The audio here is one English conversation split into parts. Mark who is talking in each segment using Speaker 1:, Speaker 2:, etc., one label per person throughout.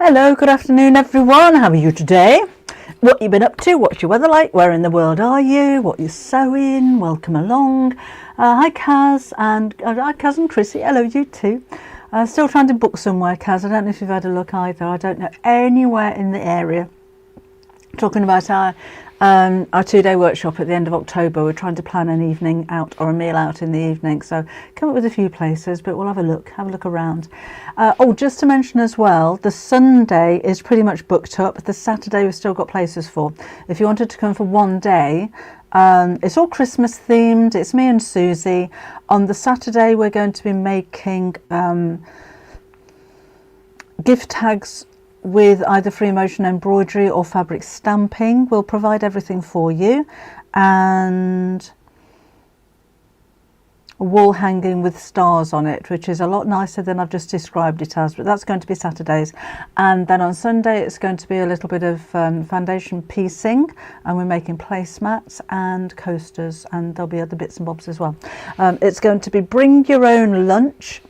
Speaker 1: Hello, good afternoon everyone. How are you today? What you been up to? What's your weather like? Where in the world are you? What you sewing? Welcome along. Hi Kaz and hi Kaz and Chrissy. Hello you too. Still trying to book somewhere, Kaz. I don't know if you've had a look either. I don't know anywhere in the area. Talking about our 2-day workshop at the end of October. We're trying to plan an evening out or a meal out in the evening, so come up with a few places, but we'll have a look around. Just to mention as well, the Sunday is pretty much booked up. The Saturday we've still got places for. If you wanted to come for one day, it's all Christmas themed. It's me and Susie. On the Saturday we're going to be making gift tags with either free motion embroidery or fabric stamping. We'll provide everything for you, and wall hanging with stars on it, which is a lot nicer than I've just described it as, but that's going to be Saturdays. And then on Sunday it's going to be a little bit of foundation piecing, and we're making placemats and coasters, and there'll be other bits and bobs as well. It's going to be bring your own lunch,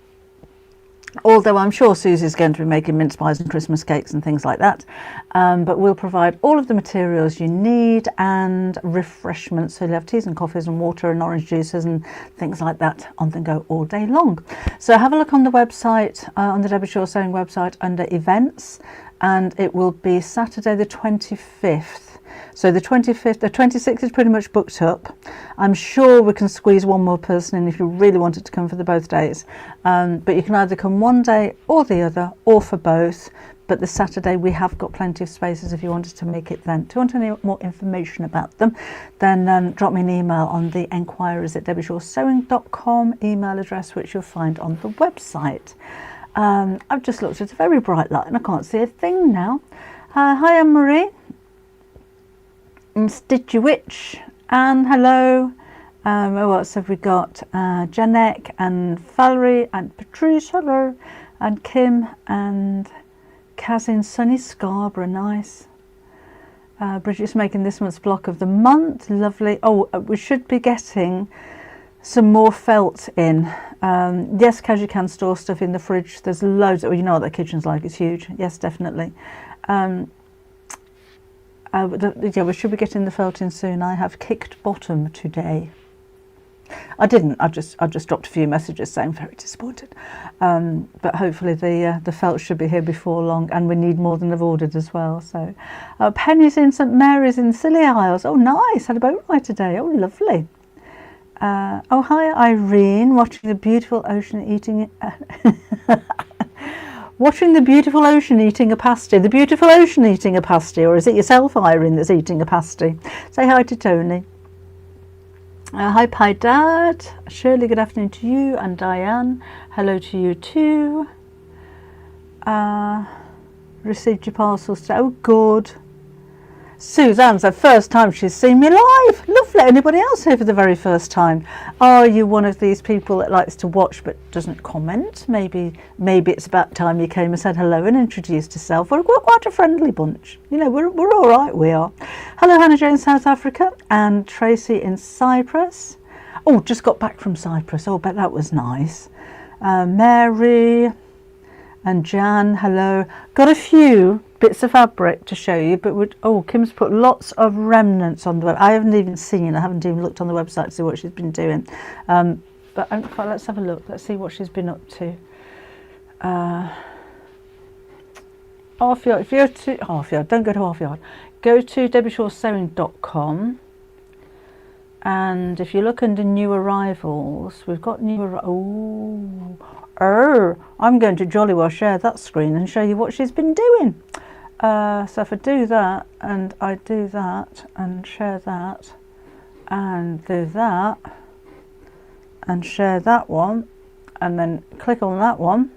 Speaker 1: although I'm sure Susie's going to be making mince pies and Christmas cakes and things like that. But we'll provide all of the materials you need and refreshments. So you'll have teas and coffees and water and orange juices and things like that on the go all day long. So have a look on the website, on the Debbie Shaw Sewing website under events, and it will be Saturday the 25th. So the 25th, the 26th is pretty much booked up. I'm sure we can squeeze one more person in if you really wanted to come for the both days. But you can either come one day or the other, or for both. But the Saturday we have got plenty of spaces if you wanted to make it then. If you want any more information about them, then drop me an email on the enquiries@debbieshawsewing.com email address, which you'll find on the website. I've just looked at a very bright light and I can't see a thing now. Hi Anne-Marie. And Stitchy Witch, and hello. What else have we got? Janek and Valerie and Patrice, hello, and Kim and Kaz in sunny Scarborough, nice. Bridget's making this month's block of the month, lovely. We should be getting some more felt in. Yes, Kaz, you can store stuff in the fridge. There's loads. You know what the kitchen's like, it's huge. Yes, definitely. Yeah, we should be getting the felt in soon. I have kicked bottom today. I didn't. I just dropped a few messages saying very disappointed. But hopefully the felt should be here before long, and we need more than I've ordered as well. So, Penny's in St Mary's in Scilly Isles. Oh, nice! Had a boat ride today. Oh, lovely. Hi Irene, watching the beautiful ocean eating. Watching the beautiful ocean eating a pasty. The beautiful ocean eating a pasty, or is it yourself, Irene, that's eating a pasty? Say hi to Tony. Hi Pie Dad. Shirley, good afternoon to you, and Diane. Hello to you too. Received your parcels today. Oh, good. Suzanne's the first time she's seen me live. Lovely. Anybody else here for the very first time? Are you one of these people that likes to watch but doesn't comment? Maybe it's about time you came and said hello and introduced yourself. We're quite a friendly bunch. You know, we're all right, we are. Hello, Hannah Jo in South Africa, and Tracy in Cyprus. Oh, just got back from Cyprus. Oh, bet that was nice. Mary and Jan, hello. Got a few bits of fabric to show you, but Kim's put lots of remnants on the web. I haven't even looked on the website to see what she's been doing. But let's have a look. Let's see what she's been up to. Half Yard. If you're to Half Yard, don't go to Half Yard. Go to debbieshawsewing.com, and if you look under new arrivals, we've got new I'm going to jolly well share that screen and show you what she's been doing. So if I do that, and I do that, and share that, and do that, and share that one, and then click on that one,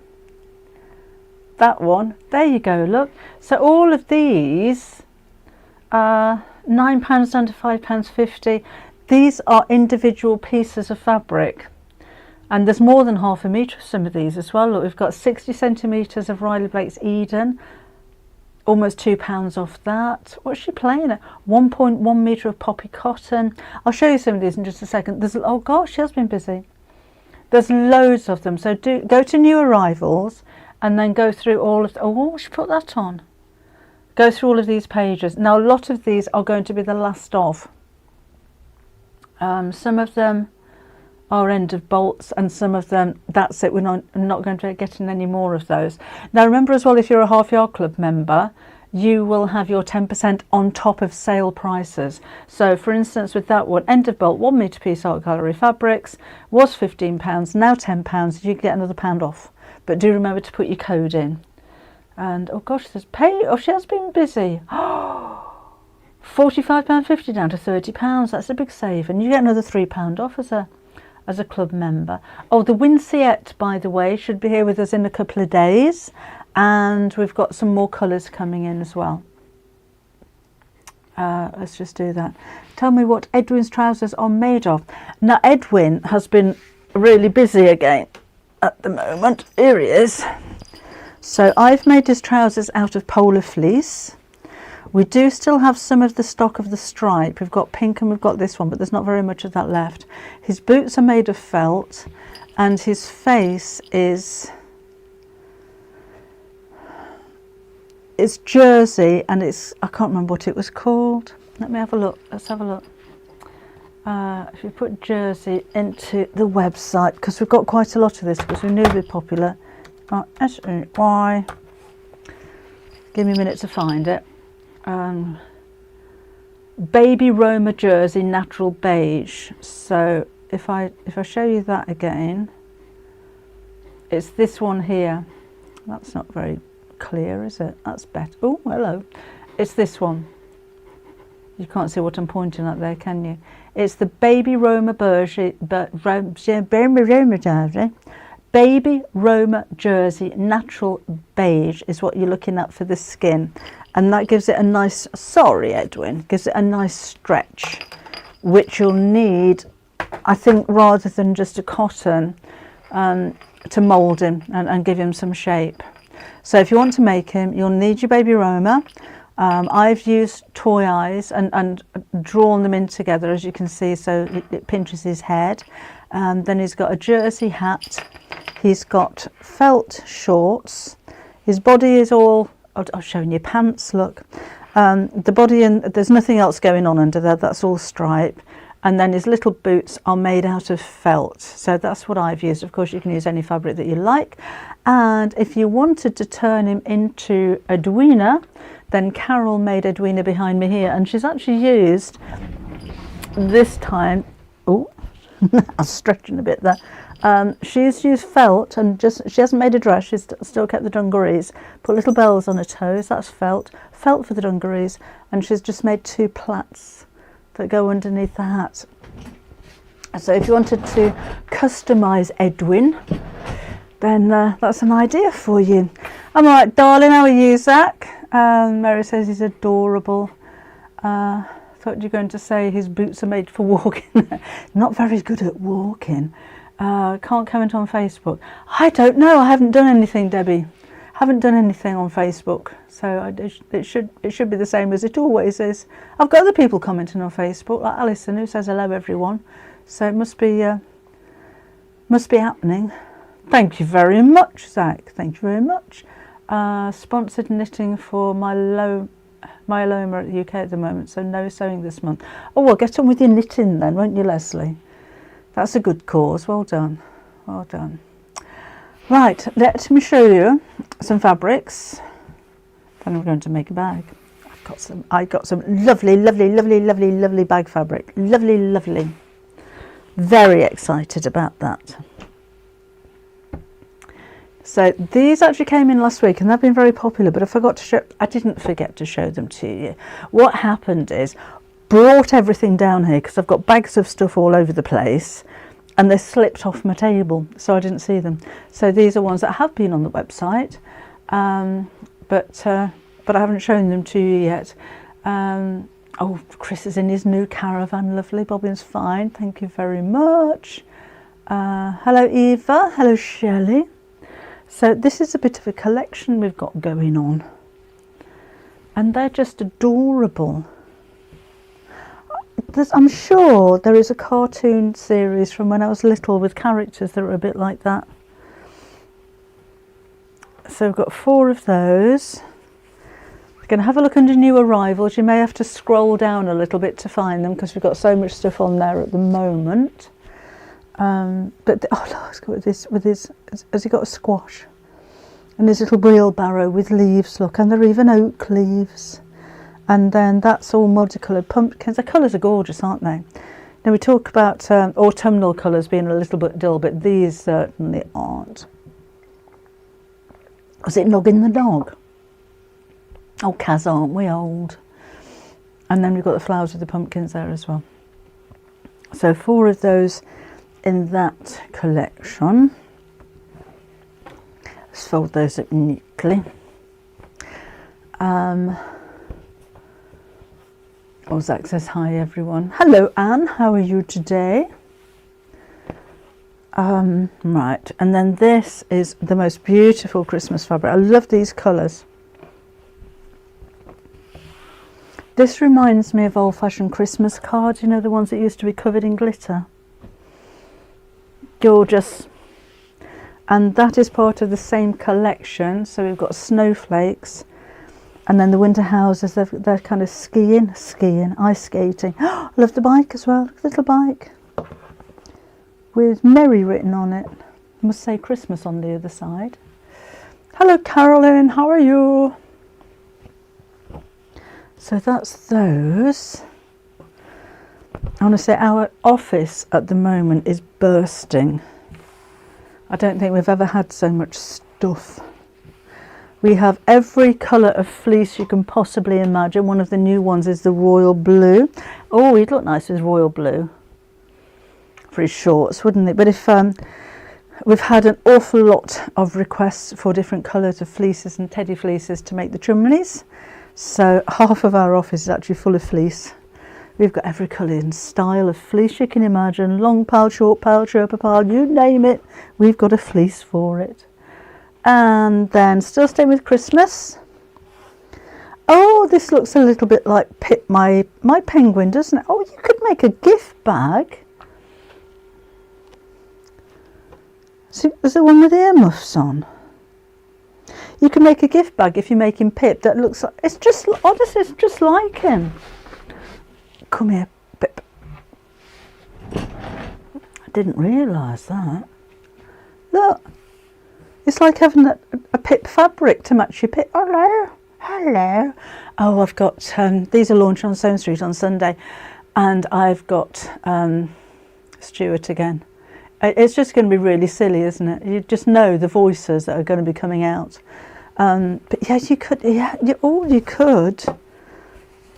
Speaker 1: there you go, look. So all of these are £9 down to £5.50. These are individual pieces of fabric. And there's more than half a metre of some of these as well. Look, we've got 60 centimetres of Riley Blake's Eden, almost £2 off that. What's she playing at? 1.1 metre of poppy cotton. I'll show you some of these in just a second. Oh gosh, she has been busy. There's loads of them. So go to new arrivals and then go through all of oh, we should put that on. Go through all of these pages. Now a lot of these are going to be the last of. Some of them are end of bolts, and some of them, that's it, we're not going to be getting any more of those. Now remember as well, if you're a Half Yard Club member, you will have your 10% on top of sale prices. So for instance, with that one, end of bolt 1 metre piece art gallery fabrics was £15, now £10, you get another £1 off. But do remember to put your code in. And oh gosh, there's pay, oh she has been busy. £45.50 down to £30, that's a big save, and you get another £3 off as a club member. Oh, the Winciette, by the way, should be here with us in a couple of days, and we've got some more colours coming in as well. Let's just do that. Tell me what Edwin's trousers are made of. Now Edwin has been really busy again at the moment. Here he is. So I've made his trousers out of polar fleece. We do still have some of the stock of the stripe. We've got pink and we've got this one, but there's not very much of that left. His boots are made of felt, and his face is jersey, and it's, I can't remember what it was called. Let me have a look. Let's have a look. If you put jersey into the website, because we've got quite a lot of this because we knew it'd be popular. S-E-Y. Give me a minute to find it. Baby Roma jersey, natural beige. So if I show you that again, it's this one here. That's not very clear, is it? That's better. Oh, hello. It's this one. You can't see what I'm pointing at there, can you? It's the Baby Roma jersey, Baby Roma jersey, natural beige is what you're looking at for the skin. And that gives it a nice, sorry Edwin, gives it a nice stretch, which you'll need, I think, rather than just a cotton, to mould him and give him some shape. So if you want to make him, you'll need your Baby Roma. I've used toy eyes and drawn them in together, as you can see, so it pinches his head. Then he's got a jersey hat. He's got felt shorts. His body is all, I'll show you pants, look. The body, and there's nothing else going on under there, that's all stripe. And then his little boots are made out of felt. So that's what I've used. Of course, you can use any fabric that you like. And if you wanted to turn him into Edwina, then Carol made Edwina behind me here. And she's actually used this time, oh, I'm stretching a bit there. She's used felt, and she hasn't made a dress, she's still kept the dungarees, put little bells on her toes, that's felt for the dungarees, and she's just made 2 plaits that go underneath the hat. So if you wanted to customise Edwin, then that's an idea for you. I'm all right, darling, how are you, Zach? Mary says he's adorable. Thought you were going to say his boots are made for walking. Not very good at walking. Can't comment on Facebook. I don't know, I haven't done anything, Debbie. Haven't done anything on Facebook, so it should be the same as it always is. I've got other people commenting on Facebook, like Alison, who says hello everyone. So it must be happening. Thank you very much, Zach. Thank you very much. Sponsored knitting for myeloma at the UK at the moment, so no sewing this month. Oh, well, get on with your knitting then, won't you, Leslie? That's a good cause. Well done. Well done. Right, let me show you some fabrics. Then we're going to make a bag. I got some lovely bag fabric. Lovely. Very excited about that. So these actually came in last week and they've been very popular, but I didn't forget to show them to you. What happened is, brought everything down here because I've got bags of stuff all over the place, and they slipped off my table, so I didn't see them. So these are ones that have been on the website, but I haven't shown them to you yet. Oh, Chris is in his new caravan, lovely. Bobbin's fine, thank you very much. Hello Eva, hello Shelley. So this is a bit of a collection we've got going on, and they're just adorable. I'm sure there is a cartoon series from when I was little with characters that are a bit like that. So we've got 4 of those. We're going to have a look under new arrivals. You may have to scroll down a little bit to find them because we've got so much stuff on there at the moment. But oh look, with his has he got a squash? And his little wheelbarrow with leaves, look, and they're even oak leaves. And then that's all multicoloured pumpkins. The colours are gorgeous, aren't they? Now we talk about autumnal colours being a little bit dull, but these certainly aren't. Was it Noggin the dog? Oh, Kaz, aren't we old? And then we've got the flowers with the pumpkins there as well. So 4 of those in that collection. Let's fold those up neatly. Oh, Zach says hi everyone. Hello Anne, how are you today? Right, and then this is the most beautiful Christmas fabric. I love these colours. This reminds me of old-fashioned Christmas cards, you know, the ones that used to be covered in glitter. Gorgeous. And that is part of the same collection. So we've got snowflakes, and then the winter houses, they're kind of skiing, ice skating. I love the bike as well. Look at the little bike with Merry written on it. I must say Christmas on the other side. Hello Carolyn, how are you? So that's those. I want to say our office at the moment is bursting. I don't think we've ever had so much stuff. We have every colour of fleece you can possibly imagine. One of the new ones is the royal blue. Oh, he'd look nice with royal blue for his shorts, wouldn't it? But if we've had an awful lot of requests for different colours of fleeces and teddy fleeces to make the Chumlies. So half of our office is actually full of fleece. We've got every colour and style of fleece you can imagine. Long pile, short pile, Sherpa pile, you name it. We've got a fleece for it. And then still staying with Christmas. Oh, this looks a little bit like Pip, my penguin, doesn't it? Oh, you could make a gift bag. See, there's the one with earmuffs on. You can make a gift bag if you're making Pip. That looks like, it's just, honestly, it's just like him. Come here, Pip. I didn't realise that. Look, it's like having a Pip fabric to match your Pip. Hello, hello. Oh, I've got, these are launched on Stone Street on Sunday, and I've got Stuart again. It's just going to be really silly, isn't it? You just know the voices that are going to be coming out. But yes, you could. Yeah, you could.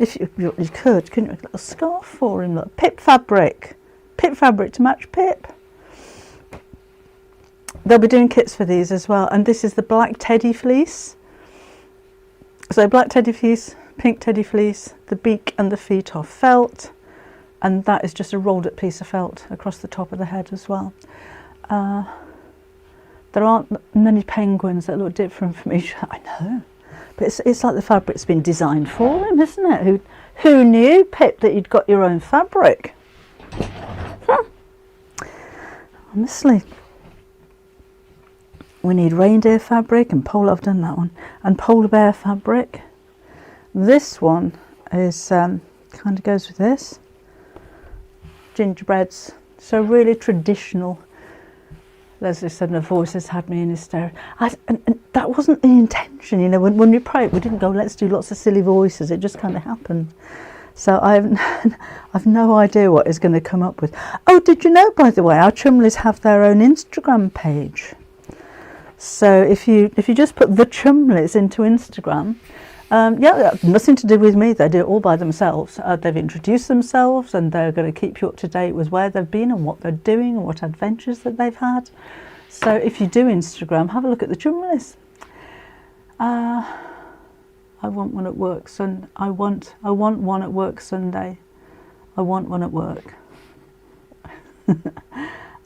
Speaker 1: If you could, couldn't you? A little scarf for him. Look, Pip fabric to match Pip. They'll be doing kits for these as well. And this is the black teddy fleece. So black teddy fleece, pink teddy fleece. The beak and the feet are felt. And that is just a rolled up piece of felt across the top of the head as well. There aren't many penguins that look different from each other. I know, but it's like the fabric's been designed for him, isn't it? Who knew, Pip, that you'd got your own fabric? Honestly, we need reindeer fabric and polar. I've done that one, and polar bear fabric. This one is kind of goes with this. Gingerbreads, so really traditional. Leslie said her voice has had me in hysterics. And that wasn't the intention, you know. When we prayed, we didn't go, let's do lots of silly voices. It just kind of happened. So I've no idea what it's going to come up with. Oh, did you know, by the way, our Chumlies have their own Instagram page. So if you just put the Chumlies into Instagram, yeah, nothing to do with me. They do it all by themselves. They've introduced themselves, and they're going to keep you up to date with where they've been and what they're doing and what adventures that they've had. So if you do Instagram, have a look at the Chumlies. I want one at work. I want one at work Sunday. I want one at work.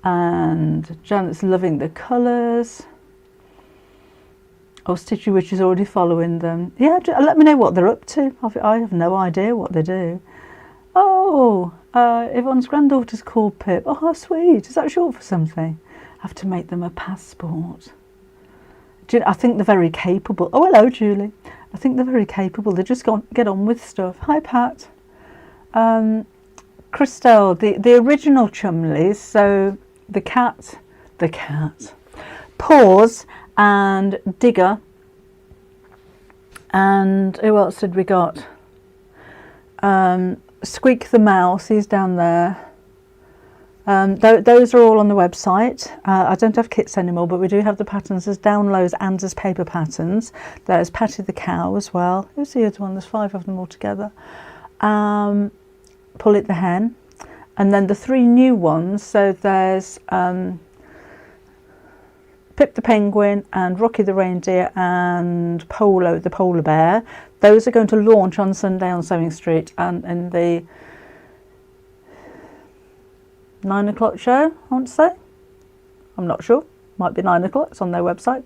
Speaker 1: And Janet's loving the colours. Oh, Stitchy Witch is already following them. Yeah, let me know what they're up to. I have no idea what they do. Oh, Yvonne's granddaughter's called Pip. Oh, how sweet. Is that short for something? I have to make them a passport. I think they're very capable. Oh, hello, Julie. I think they're very capable. They just get on with stuff. Hi, Pat. Christelle, the original Chumlies, so the cat, Paws and Digger, and who else did we got? Squeak the Mouse, he's down there. Those are all on the website. I don't have kits anymore, but we do have the patterns as downloads and as paper patterns. There's Patty the Cow as well. Who's the other one? There's 5 of them all together. Pullet the Hen, and then the 3 new ones. So there's Pip the Penguin and Rocky the Reindeer and Polo the Polar Bear. Those are going to launch on Sunday on Sewing Street and in the 9 o'clock show, I want to say. I'm not sure. Might be 9 o'clock. It's on their website.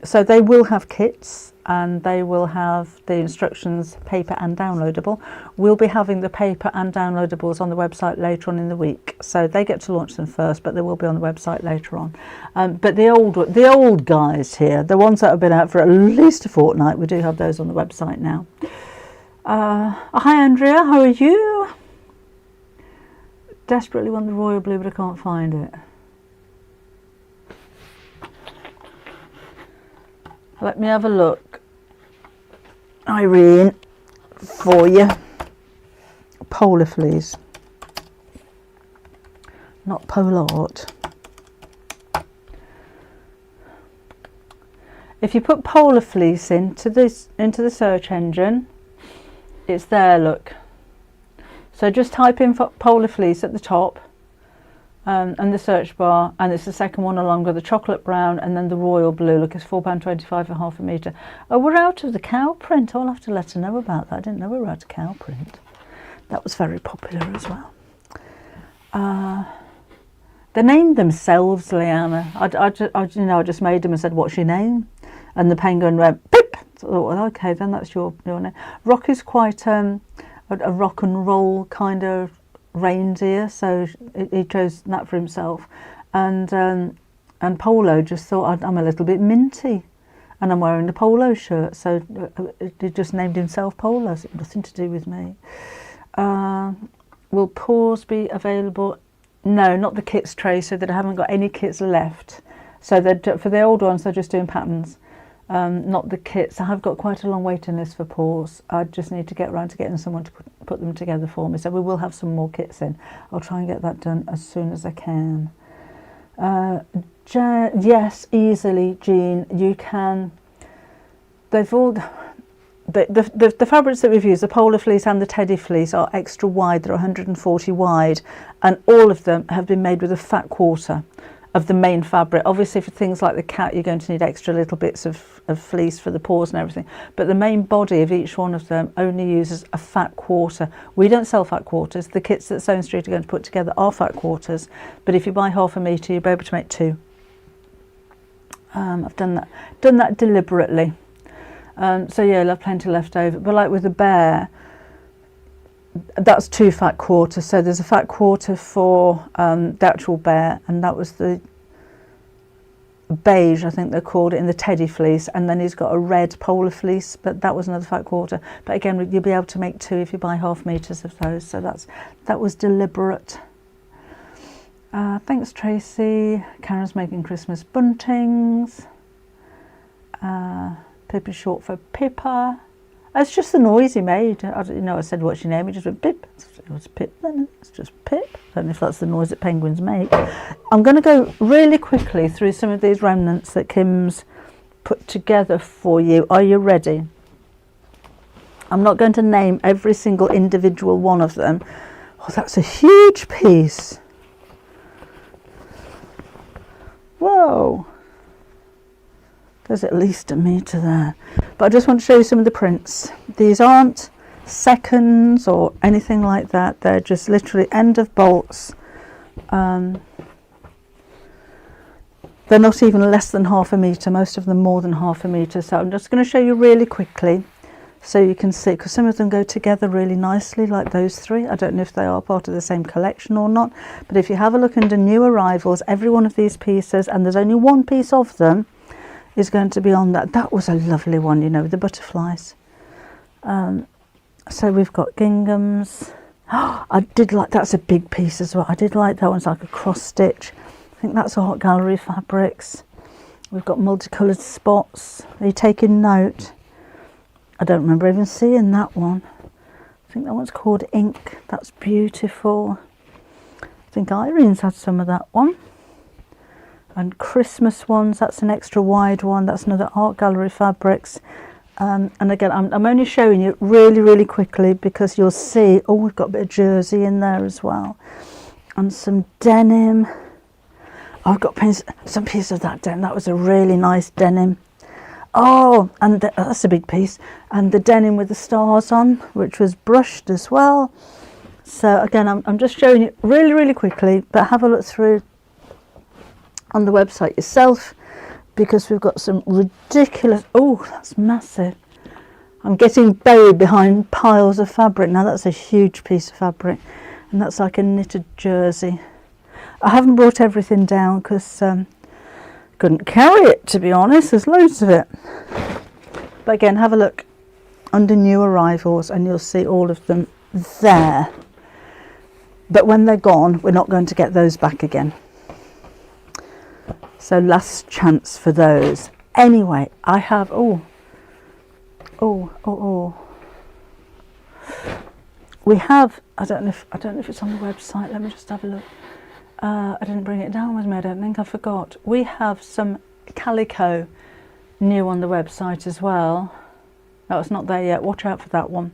Speaker 1: So they will have kits and they will have the instructions, paper and downloadable. We'll be having the paper and downloadables on the website later on in the week. So they get to launch them first, but they will be on the website later on. But the old guys here, the ones that have been out for at least a fortnight, we do have those on the website now. Hi Andrea, how are you? Desperately want the royal blue, but I can't find it. Let me have a look, Irene, for you. Polar fleece, not polar art. If you put polar fleece into the search engine, it's there. Look. So just type in polar fleece at the top. And the search bar, and it's the second one along with the chocolate brown and then the royal blue. Look, it's £4.25 for half a metre. Oh, we're out of the cow print. I'll have to let her know about that. I didn't know we were out of cow print. That was very popular as well. They named themselves, Leanna. I just made them and said, what's your name? And the penguin went, Pip! So I thought, well, okay, then that's your name. Rock is quite a rock and roll kind of reindeer, so he chose that for himself, and Polo just thought, I'm a little bit minty and I'm wearing a polo shirt, so he just named himself Polo. So nothing to do with me. Will Paws be available? No, not the kits, Tracy. That I haven't got any kits left, so for the old ones they're just doing patterns, not the kits. I have got quite a long waiting list for Paws. I just need to get around to getting someone to put them together for me, so we will have some more kits in. I'll try and get that done as soon as I can. Yes, easily, Jean, you can. They've all the fabrics that we've used, the polar fleece and the teddy fleece, are extra wide. They're 140 wide, and all of them have been made with a fat quarter of the main fabric. Obviously for things like the cat you're going to need extra little bits of fleece for the paws and everything, but the main body of each one of them only uses a fat quarter. We don't sell fat quarters. The kits that Sewing Street are going to put together are fat quarters, but if you buy half a metre you'll be able to make 2. I've done that deliberately. So yeah, I'll have plenty left over, but like with the bear, that's 2 fat quarters. So there's a fat quarter for the actual bear, and that was the beige, I think they called it, in the teddy fleece, and then he's got a red polar fleece, but that was another fat quarter. But again, you'll be able to make 2 if you buy half metres of those, so that was deliberate. Thanks, Tracy. Karen's making Christmas buntings. Pip is short for Pippa. It's just the noise he made. I said, what's your name? He just went, Pip. It was Pip then. It's just Pip. I don't know if that's the noise that penguins make. I'm going to go really quickly through some of these remnants that Kim's put together for you. Are you ready? I'm not going to name every single individual one of them. Oh, that's a huge piece. Whoa. There's at least a metre there. But I just want to show you some of the prints. These aren't seconds or anything like that. They're just literally end of bolts. They're not even less than half a metre. Most of them more than half a metre. So I'm just going to show you really quickly so you can see, because some of them go together really nicely, like those 3. I don't know if they are part of the same collection or not. But if you have a look under new arrivals, every one of these pieces, and there's only one piece of them, is going to be on that. That was a lovely one, you know, with the butterflies. So we've got ginghams. I did like, that's a big piece as well. I did like that one. It's like a cross stitch. I think that's Art Gallery Fabrics. We've got multicoloured spots. Are you taking note? I don't remember even seeing that one. I think that one's called Ink. That's beautiful. I think Irene's had some of that one. And Christmas ones, that's an extra wide one. That's another Art Gallery Fabrics. And again, I'm only showing you really, really quickly because you'll see, oh, we've got a bit of jersey in there as well. And some denim. I've got some piece of that denim. That was a really nice denim. Oh, and that's a big piece. And the denim with the stars on, which was brushed as well. So again, I'm just showing you really, really quickly, but have a look through on the website yourself, because we've got some ridiculous, oh, that's massive. I'm getting buried behind piles of fabric. Now that's a huge piece of fabric, and that's like a knitted jersey. I haven't brought everything down because couldn't carry it, to be honest. There's loads of it. But again, have a look under new arrivals and you'll see all of them there. But when they're gone, we're not going to get those back again. So last chance for those. Anyway, I have, we have, I don't know if it's on the website. Let me just have a look. I didn't bring it down with me, I don't think. I forgot. We have some calico new on the website as well. No, it's not there yet. Watch out for that one,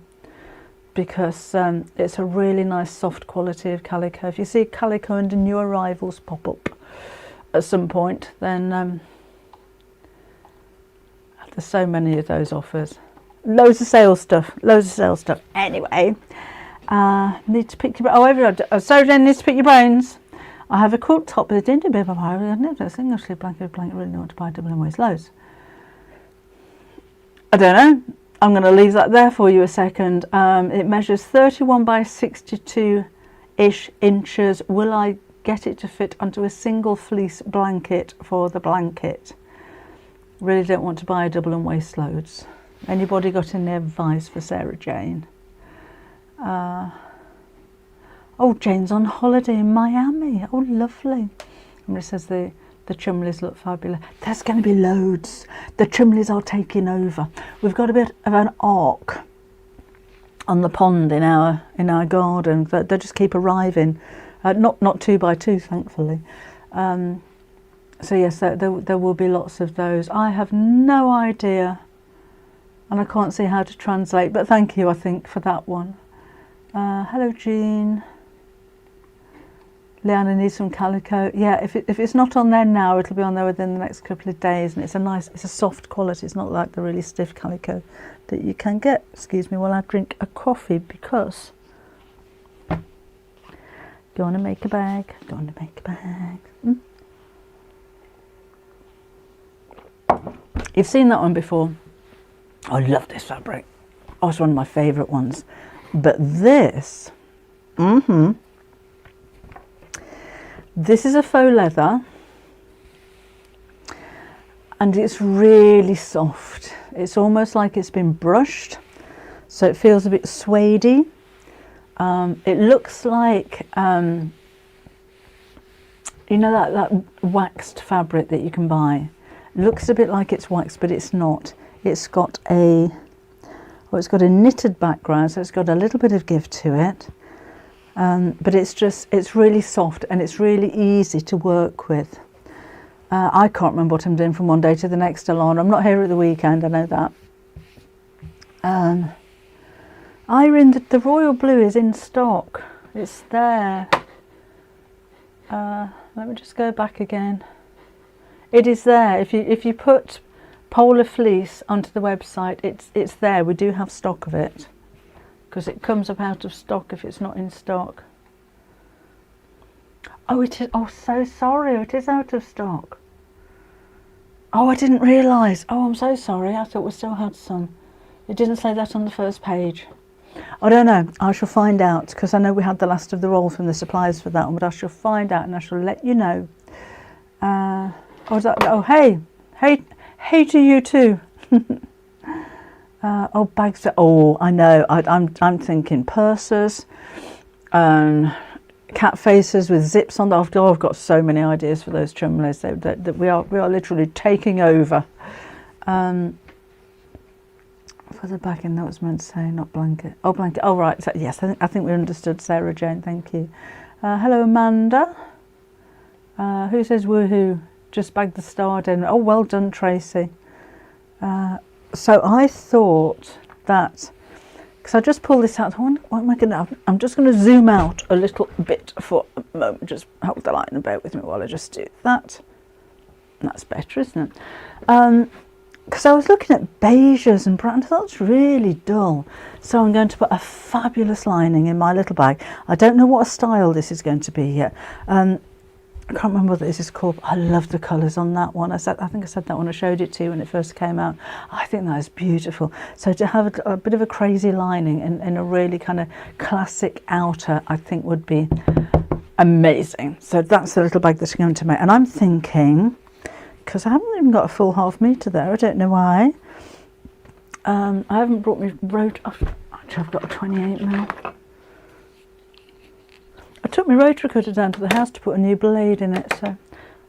Speaker 1: because it's a really nice soft quality of calico. If you see calico under new arrivals pop up at some point, then there's so many of those offers. Loads of sales stuff. Anyway, need to pick your, sorry, Jen, needs to pick your brains. I have a quilt top with a dingy bib of ivory. I've never a single sleeve blanket, really want to buy double and waist loads. I don't know. I'm going to leave that there for you a second. It measures 31 by 62-ish inches. Will I get it to fit onto a single fleece blanket for the blanket? Really don't want to buy a double and waist loads. Anybody got any advice for Sarah Jane? Oh, Jane's on holiday in Miami. Oh, lovely. And it says the Chumlies look fabulous. There's going to be loads. The Chumlies are taking over. We've got a bit of an arc on the pond in our garden. They just keep arriving. Not 2 by 2, thankfully. So yes, there will be lots of those. I have no idea, and I can't see how to translate. But thank you, I think, for that one. Hello, Jean. Leanna needs some calico. Yeah, if it's not on there now, it'll be on there within the next couple of days. And it's a soft quality. It's not like the really stiff calico that you can get. Excuse me while I drink a coffee, because going to make a bag. You've seen that one before. I love this fabric. Oh, it's one of my favourite ones. But this, this is a faux leather, and it's really soft. It's almost like it's been brushed, so it feels a bit suede-y. It looks like, you know, that waxed fabric that you can buy. It looks a bit like it's waxed, but it's not. It's got a knitted background, so it's got a little bit of give to it. But it's really soft and it's really easy to work with. I can't remember what I'm doing from one day to the next, Alana. I'm not here at the weekend, I know that. Irene, the royal blue is in stock. It's there. Let me just go back again. It is there. If you put polar fleece onto the website, it's there. We do have stock of it, because it comes up out of stock if it's not in stock. Oh, it is. Oh, so sorry. It is out of stock. Oh, I didn't realise. Oh, I'm so sorry. I thought we still had some. It didn't say that on the first page. I don't know. I shall find out, because I know we had the last of the roll from the suppliers for that one, but I shall find out and I shall let you know. Hey, Hey to you too. Oh, bags. Oh, I know. I'm thinking purses, cat faces with zips on. Oh, I've got so many ideas for those Chumlies. That we are literally taking over. For the back in that was meant to say, not blanket. Oh, blanket. Oh, right. So, yes, I think we understood, Sarah Jane. Thank you. Hello, Amanda. Who says woohoo? Just bagged the star in. Oh, well done, Tracy. So I thought that, because I just pulled this out, what am I going to have? I'm just going to zoom out a little bit for a moment. Just hold the line and bear with me while I just do that. That's better, isn't it? Because I was looking at beiges and brown, I thought it's really dull. So I'm going to put a fabulous lining in my little bag. I don't know what style this is going to be yet. I can't remember what this is called. I love the colours on that one. I think I said that when I showed it to you when it first came out. I think that is beautiful. So to have a bit of a crazy lining in a really kind of classic outer, I think would be amazing. So that's the little bag that I'm going to make. And I'm thinking, because I haven't even got a full ½ metre there, I don't know why. I haven't brought me actually I've got a 28mm. I took my rotary cutter down to the house to put a new blade in it, so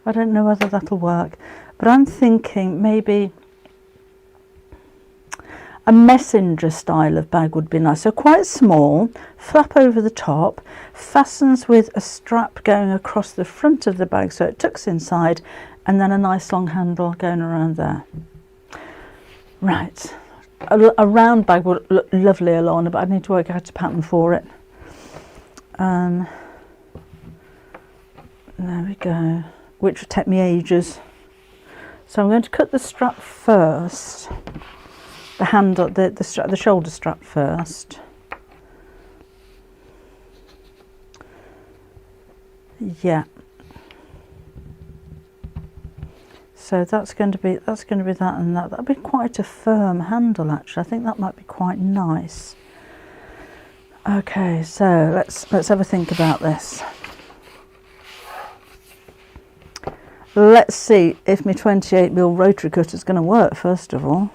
Speaker 1: I don't know whether that'll work. But I'm thinking maybe a messenger style of bag would be nice. So quite small, flap over the top, fastens with a strap going across the front of the bag so it tucks inside, and then a nice long handle going around there. Right, a round bag would look lovely, Alana, but I need to work out a pattern for it. There we go, which would take me ages. So I'm going to cut the strap first, the handle, the shoulder strap first. Yeah. So that's going to be that and that. That'll be quite a firm handle actually. I think that might be quite nice. Okay, so let's have a think about this. Let's see if my 28mm rotary cutter is going to work first of all.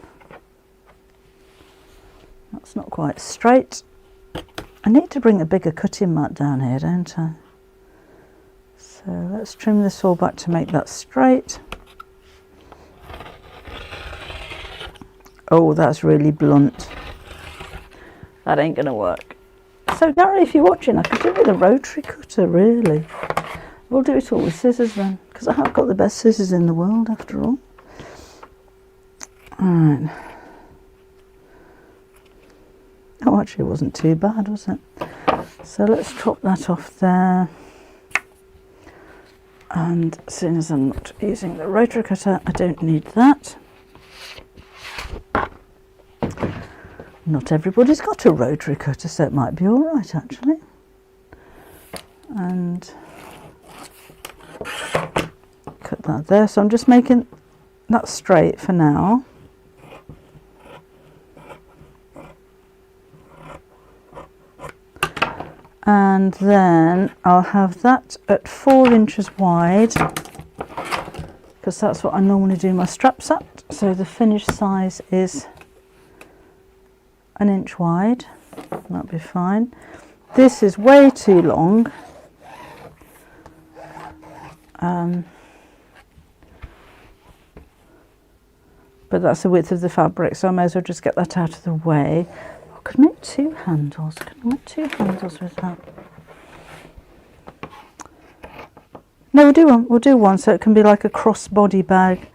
Speaker 1: That's not quite straight. I need to bring a bigger cutting mat down here, don't I? So let's trim this all back to make that straight. Oh, that's really blunt. That ain't going to work. So Gary, if you're watching, I could do it with a rotary cutter, really. We'll do it all with scissors then, because I have got the best scissors in the world after all. Alright. Oh, actually it wasn't too bad, was it? So let's chop that off there. And as soon as I'm not using the rotary cutter, I don't need that. Not everybody's got a rotary cutter, so it might be all right actually. And cut that there. So I'm just making that straight for now. And then I'll have that at 4 inches wide, because that's what I normally do my straps at. So the finished size is 1 inch wide. That'll be fine. This is way too long. But that's the width of the fabric, so I may as well just get that out of the way. I could make 2 handles. Could I make 2 handles with that? No, we'll do one so it can be like a crossbody bag,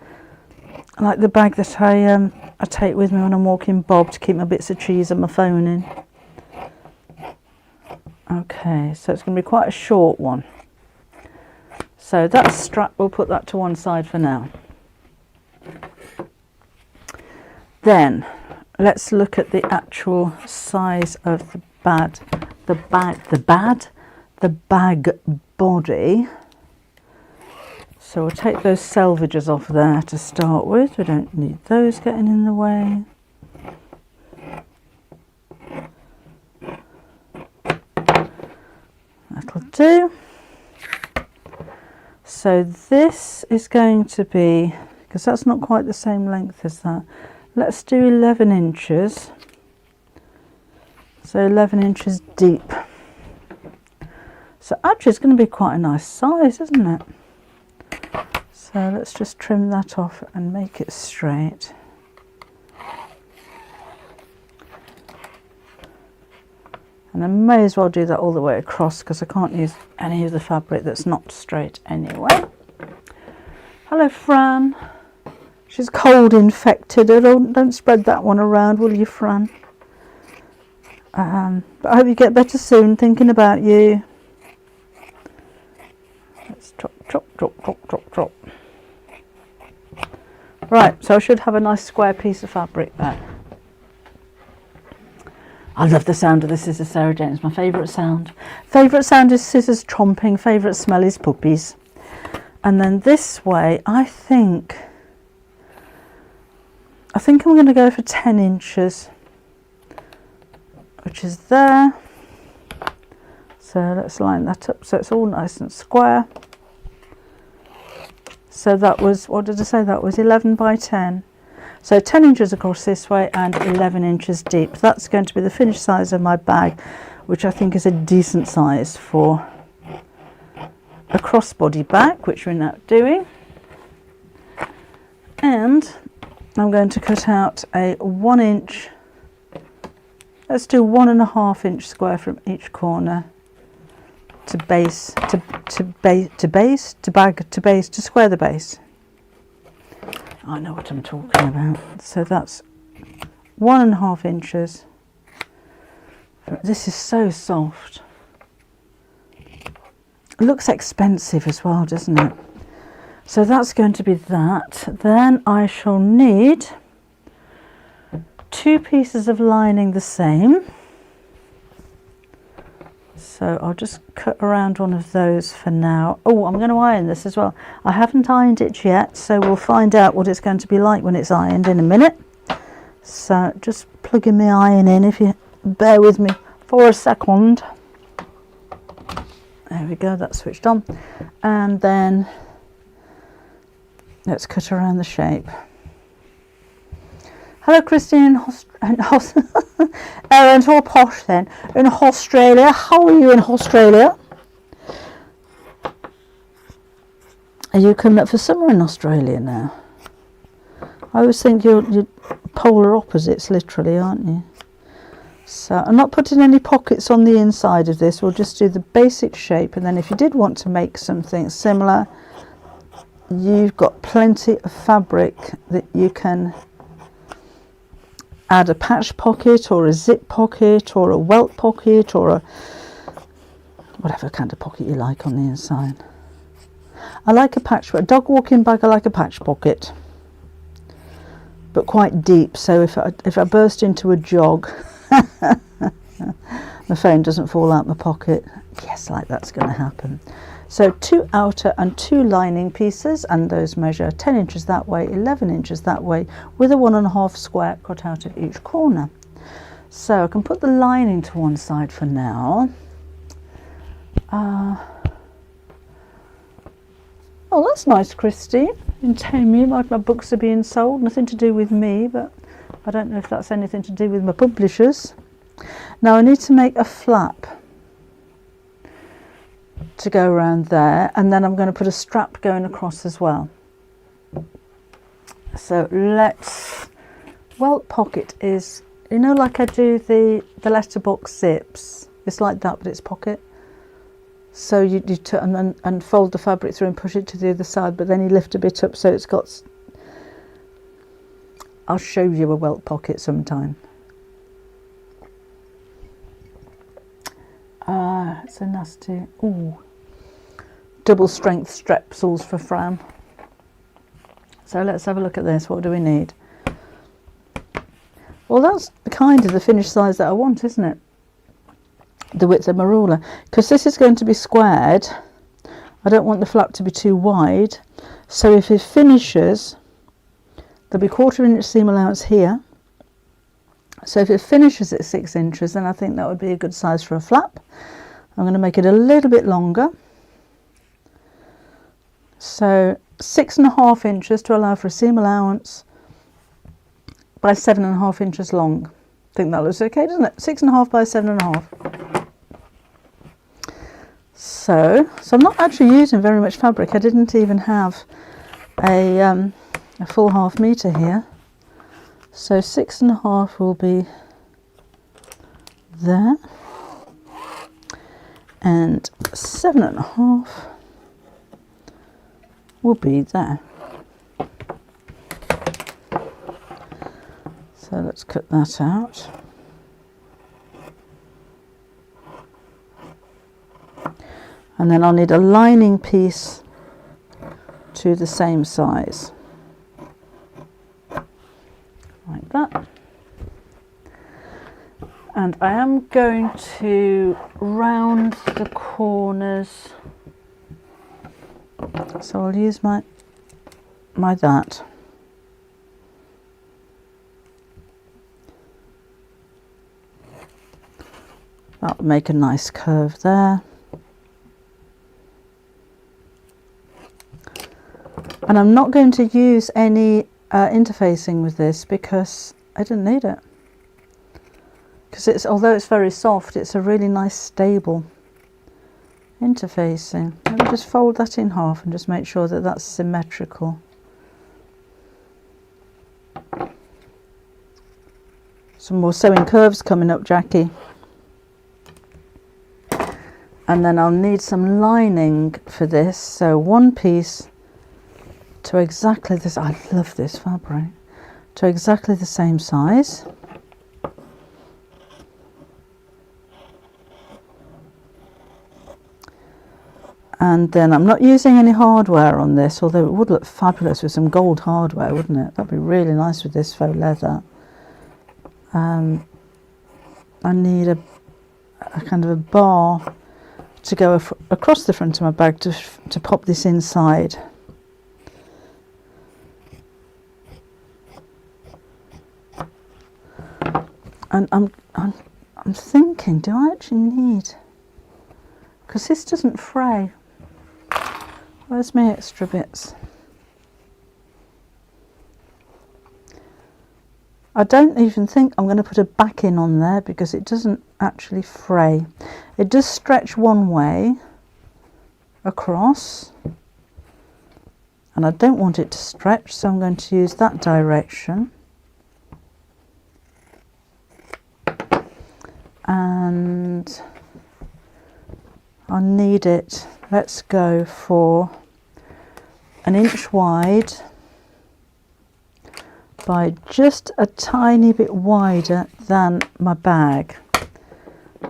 Speaker 1: like the bag that I take with me when I'm walking Bob to keep my bits of cheese and my phone in. Okay, so it's going to be quite a short one. So that strap, we'll put that to one side for now. Then let's look at the actual size of the bag body. So we'll take those selvages off there to start with. We don't need those getting in the way. That'll do. So this is going to be, because that's not quite the same length as that. Let's do 11 inches. So 11 inches deep. So actually it's going to be quite a nice size, isn't it? So let's just trim that off and make it straight. And I may as well do that all the way across because I can't use any of the fabric that's not straight anyway. Hello, Fran. She's cold infected. Don't spread that one around, will you, Fran? But I hope you get better soon. Thinking about you. Let's chop, chop, chop, chop, chop, chop. Right, so I should have a nice square piece of fabric there. I love the sound of the scissors, Sarah Jane. It's my favourite sound. Favourite sound is scissors chomping. Favourite smell is puppies. And then this way, I think I'm going to go for 10 inches, which is there. So let's line that up so it's all nice and square. So that was, what did I say? That was 11 by 10. So 10 inches across this way and 11 inches deep. That's going to be the finished size of my bag, which I think is a decent size for a crossbody bag, which we're now doing. And I'm going to cut out a 1 inch, let's do 1.5 inch square from each corner to base, to square the base. I know what I'm talking about. So that's 1.5 inches. This is so soft. It looks expensive as well, doesn't it? So that's going to be that. Then I shall need 2 pieces of lining the same. So I'll just cut around one of those for now. Oh, I'm going to iron this as well. I haven't ironed it yet, so we'll find out what it's going to be like when it's ironed in a minute. So just plugging my iron in, if you bear with me for a second. There we go, that's switched on. And then let's cut around the shape. Hello, Christine and all posh then. In Australia. How are you in Australia? Are you coming up for summer in Australia now? I always think you're polar opposites, literally, aren't you? So I'm not putting any pockets on the inside of this. We'll just do the basic shape, and then if you did want to make something similar, you've got plenty of fabric that you can add a patch pocket or a zip pocket or a welt pocket or a whatever kind of pocket you like on the inside. I like a patch, a dog walking bag. I like a patch pocket, but quite deep, so if I burst into a jog my phone doesn't fall out my pocket. Yes, like that's going to happen. So 2 outer and 2 lining pieces, and those measure 10 inches that way, 11 inches that way, with a 1.5 square cut out of each corner. So I can put the lining to one side for now. Oh, that's nice, Christine. In Tammy, my books are being sold. Nothing to do with me, but I don't know if that's anything to do with my publishers. Now I need to make a flap to go around there, and then I'm going to put a strap going across as well. So let's, welt pocket is, you know, like I do the letterbox zips. It's like that, but it's pocket. So you turn and fold the fabric through and push it to the other side, but then you lift a bit up so it's got, I'll show you a welt pocket sometime. It's a nasty, ooh, double strength strepsils for Fran. So let's have a look at this. What do we need? Well, that's kind of the finished size that I want, isn't it? The width of my ruler, because this is going to be squared. I don't want the flap to be too wide, so if it finishes, there'll be 1/4 inch seam allowance here. So if it finishes at 6 inches, then I think that would be a good size for a flap. I'm going to make it a little bit longer. So 6.5 inches to allow for a seam allowance by 7.5 inches long. I think that looks okay, doesn't it? 6.5 by 7.5. So I'm not actually using very much fabric. I didn't even have a full 1/2 metre here. So 6.5 will be there, and 7.5 will be there. So let's cut that out. And then I'll need a lining piece to the same size, like that. And I am going to round the corners, so I'll use my that. That'll make a nice curve there. And I'm not going to use any interfacing with this because I didn't need it. Because although it's very soft, it's a really nice stable interfacing. Let me just fold that in half and just make sure that that's symmetrical. Some more sewing curves coming up, Jackie. And then I'll need some lining for this, so one piece to exactly this, I love this fabric, to exactly the same size. And then I'm not using any hardware on this, although it would look fabulous with some gold hardware, wouldn't it? That'd be really nice with this faux leather. I need a kind of a bar to go across the front of my bag to pop this inside. And I'm thinking, do I actually need, because this doesn't fray. Where's my extra bits? I don't even think I'm going to put a backing on there because it doesn't actually fray. It does stretch one way across, and I don't want it to stretch, so I'm going to use that direction. And I need it, let's go for 1 inch wide by just a tiny bit wider than my bag.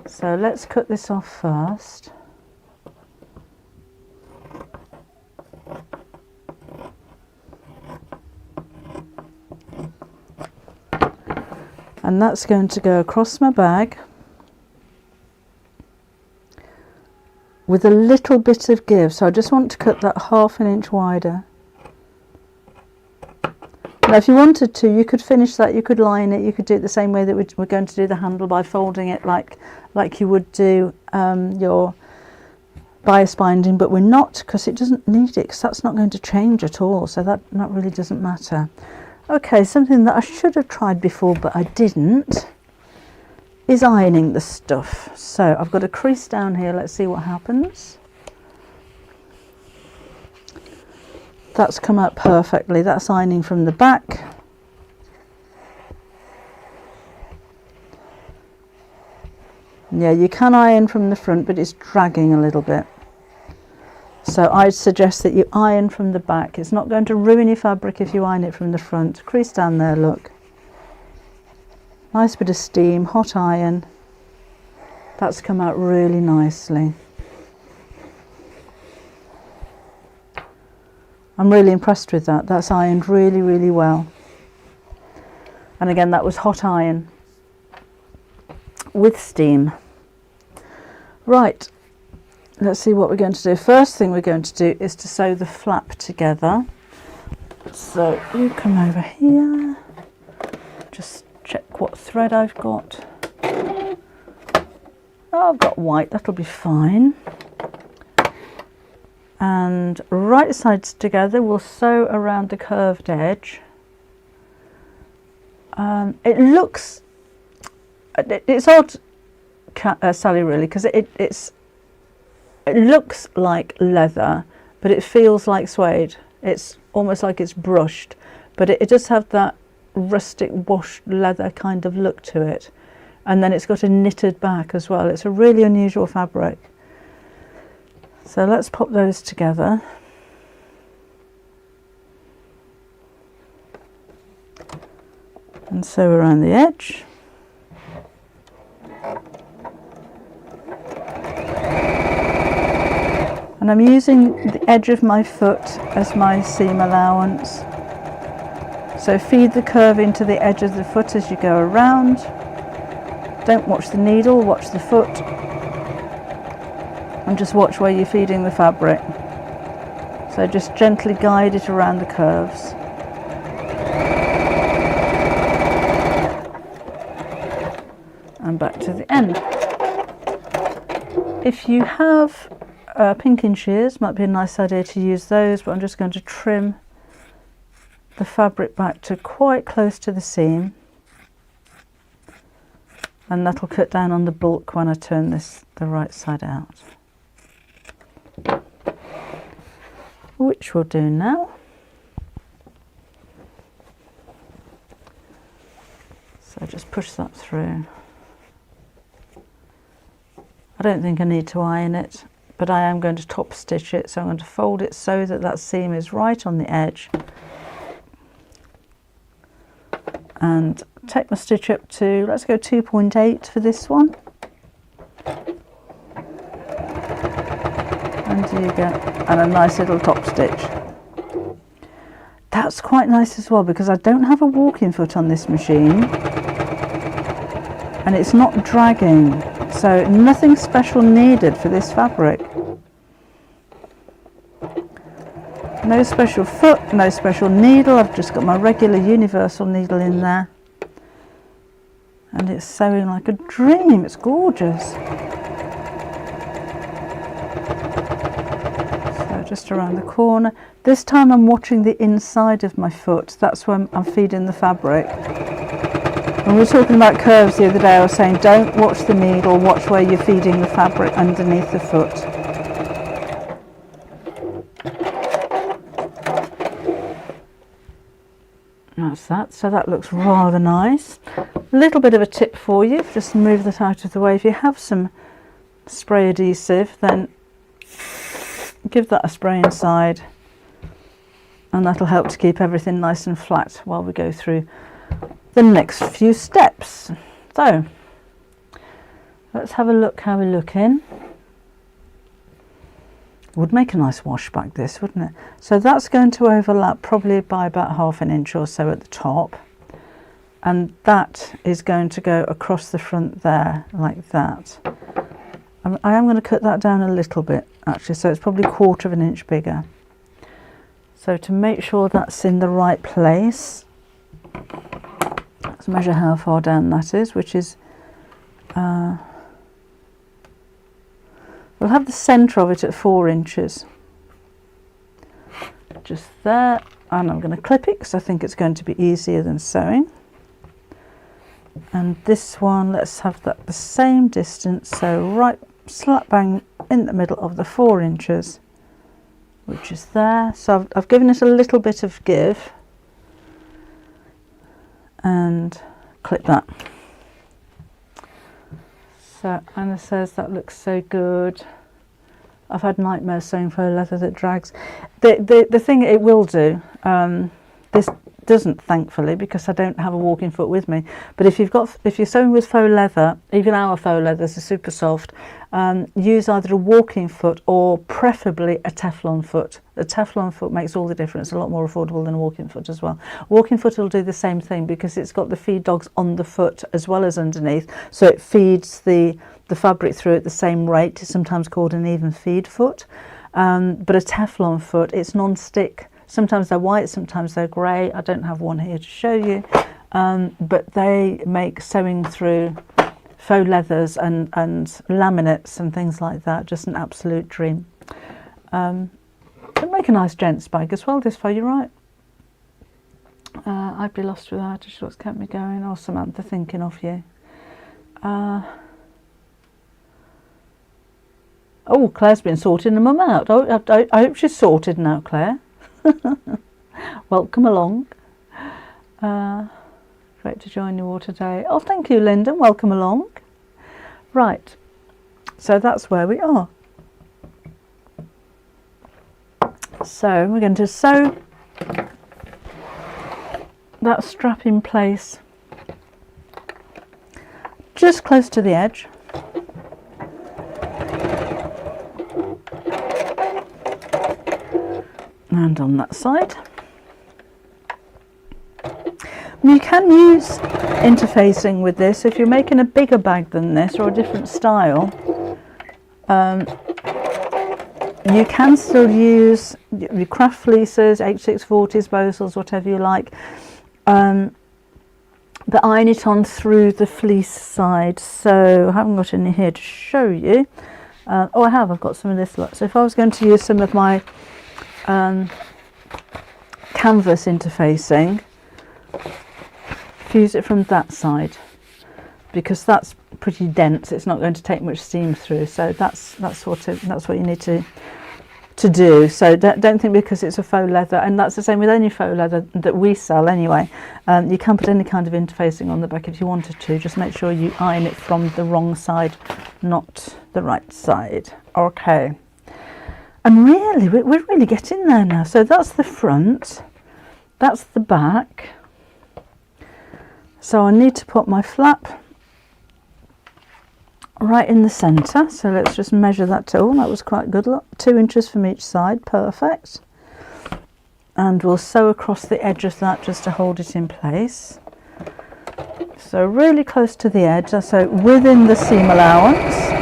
Speaker 1: So let's cut this off first. And that's going to go across my bag with a little bit of give. So I just want to cut that 1/2 inch wider. Now if you wanted to, you could finish that, you could line it, you could do it the same way that we're going to do the handle, by folding it like you would do your bias binding, but we're not, because it doesn't need it, because that's not going to change at all, so that really doesn't matter. Okay, something that I should have tried before but I didn't is ironing the stuff. So I've got a crease down here, let's see what happens. That's come out perfectly. That's ironing from the back. Yeah, you can iron from the front, but it's dragging a little bit. So I'd suggest that you iron from the back. It's not going to ruin your fabric if you iron it from the front. Crease down there, look. Nice bit of steam, hot iron. That's come out really nicely. I'm really impressed with that. That's ironed really, really well. And again, that was hot iron with steam. Right, let's see what we're going to do. First thing we're going to do is to sew the flap together. So you come over here, just check what thread I've got. Oh, I've got white, that'll be fine. and right sides together. We'll sew around the curved edge. It looks, it's odd, Sally, really, because it looks like leather, but it feels like suede. It's almost like it's brushed, but it does have that rustic washed leather kind of look to it. And then it's got a knitted back as well. It's a really unusual fabric. So let's pop those together. And sew around the edge. And I'm using the edge of my foot as my seam allowance. So feed the curve into the edge of the foot as you go around. Don't watch the needle, watch the foot. And just watch where you're feeding the fabric. So just gently guide it around the curves. And back to the end. If you have pinking shears, might be a nice idea to use those, but I'm just going to trim the fabric back to quite close to the seam, and that'll cut down on the bulk when I turn this the right side out, which we'll do now. So just push that through. I don't think I need to iron it, but I am going to top stitch it, so I'm going to fold it so that that seam is right on the edge, and take my stitch up to, let's go 2.8 for this one, and there you go, and a nice little top stitch. That's quite nice as well, because I don't have a walking foot on this machine and it's not dragging, so nothing special needed for this fabric. No special foot, no special needle. I've just got my regular universal needle in there, and it's sewing like a dream. It's gorgeous. So just around the corner. This time I'm watching the inside of my foot. That's when I'm feeding the fabric. When we were talking about curves the other day, I was saying don't watch the needle, watch where you're feeding the fabric underneath the foot. That's that, so that looks rather nice. A little bit of a tip for you, just move that out of the way. If you have some spray adhesive, then give that a spray inside, and that'll help to keep everything nice and flat while we go through the next few steps. So let's have a look how we're looking. Would make a nice wash back, this, wouldn't it? So that's going to overlap probably by about 1/2 inch or so at the top, and that is going to go across the front there like that. I am going to cut that down a little bit actually, so it's probably 1/4 inch bigger. So to make sure that's in the right place, let's measure how far down that is, which is we'll have the centre of it at 4 inches, just there, and I'm going to clip it because I think it's going to be easier than sewing. And this one, let's have that the same distance, so right slap bang in the middle of the 4 inches, which is there. So I've given it a little bit of give and clip that. So Anna says that looks so good. I've had nightmares sewing faux leather that drags. The thing it will do, this doesn't thankfully, because I don't have a walking foot with me, but if you're sewing with faux leather, even our faux leathers are super soft, use either a walking foot or preferably a Teflon foot. The Teflon foot makes all the difference, a lot more affordable than a walking foot as well. Walking foot will do the same thing because it's got the feed dogs on the foot as well as underneath, so it feeds the fabric through at the same rate. It's sometimes called an even feed foot, but a Teflon foot, it's non-stick. Sometimes they're white, sometimes they're grey. I don't have one here to show you, but they make sewing through faux leathers and laminates and things like that just an absolute dream. It'd make a nice gents bag as well, this faux, you're right. I'd be lost without it. What's kept me going? Oh, Samantha, thinking of you. Oh, Claire's been sorting them out. Oh, I hope she's sorted now, Claire. Welcome along. Great to join you all today. Oh, thank you, Lyndon. Welcome along. Right, so that's where we are. So we're going to sew that strap in place just close to the edge. And on that side. You can use interfacing with this if you're making a bigger bag than this or a different style. You can still use your craft fleeces, H640s, Bosals, whatever you like, but iron it on through the fleece side. So I haven't got any here to show you. Oh, I have. I've got some of this lot. So if I was going to use some of my canvas interfacing, fuse it from that side, because that's pretty dense. It's not going to take much steam through. So that's what you need to do. So don't think because it's a faux leather, and that's the same with any faux leather that we sell anyway. You can put any kind of interfacing on the back if you wanted to. Just make sure you iron it from the wrong side, not the right side. Okay. And really, we're really getting there now. So that's the front, that's the back. So I need to put my flap right in the centre. So let's just measure that too. Oh, that was quite good. Look, 2 inches from each side, perfect. And we'll sew across the edge of that just to hold it in place. So really close to the edge, so within the seam allowance.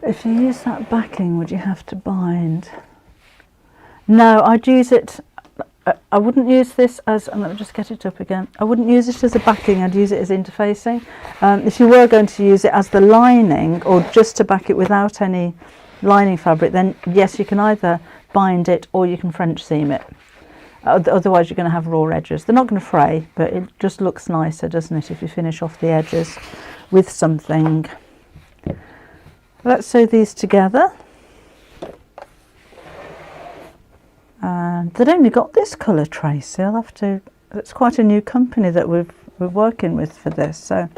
Speaker 1: If you use that backing, would you have to bind? No, I'd use it, I wouldn't use this as, and let me just get it up again. I wouldn't use it as a backing, I'd use it as interfacing. If you were going to use it as the lining or just to back it without any lining fabric, then yes, you can either bind it or you can French seam it. Otherwise you're going to have raw edges. They're not going to fray, but it just looks nicer, doesn't it, if you finish off the edges with something. Let's sew these together. And they've only got this colour, Tracy. I'll have to. It's quite a new company that we're working with for this, so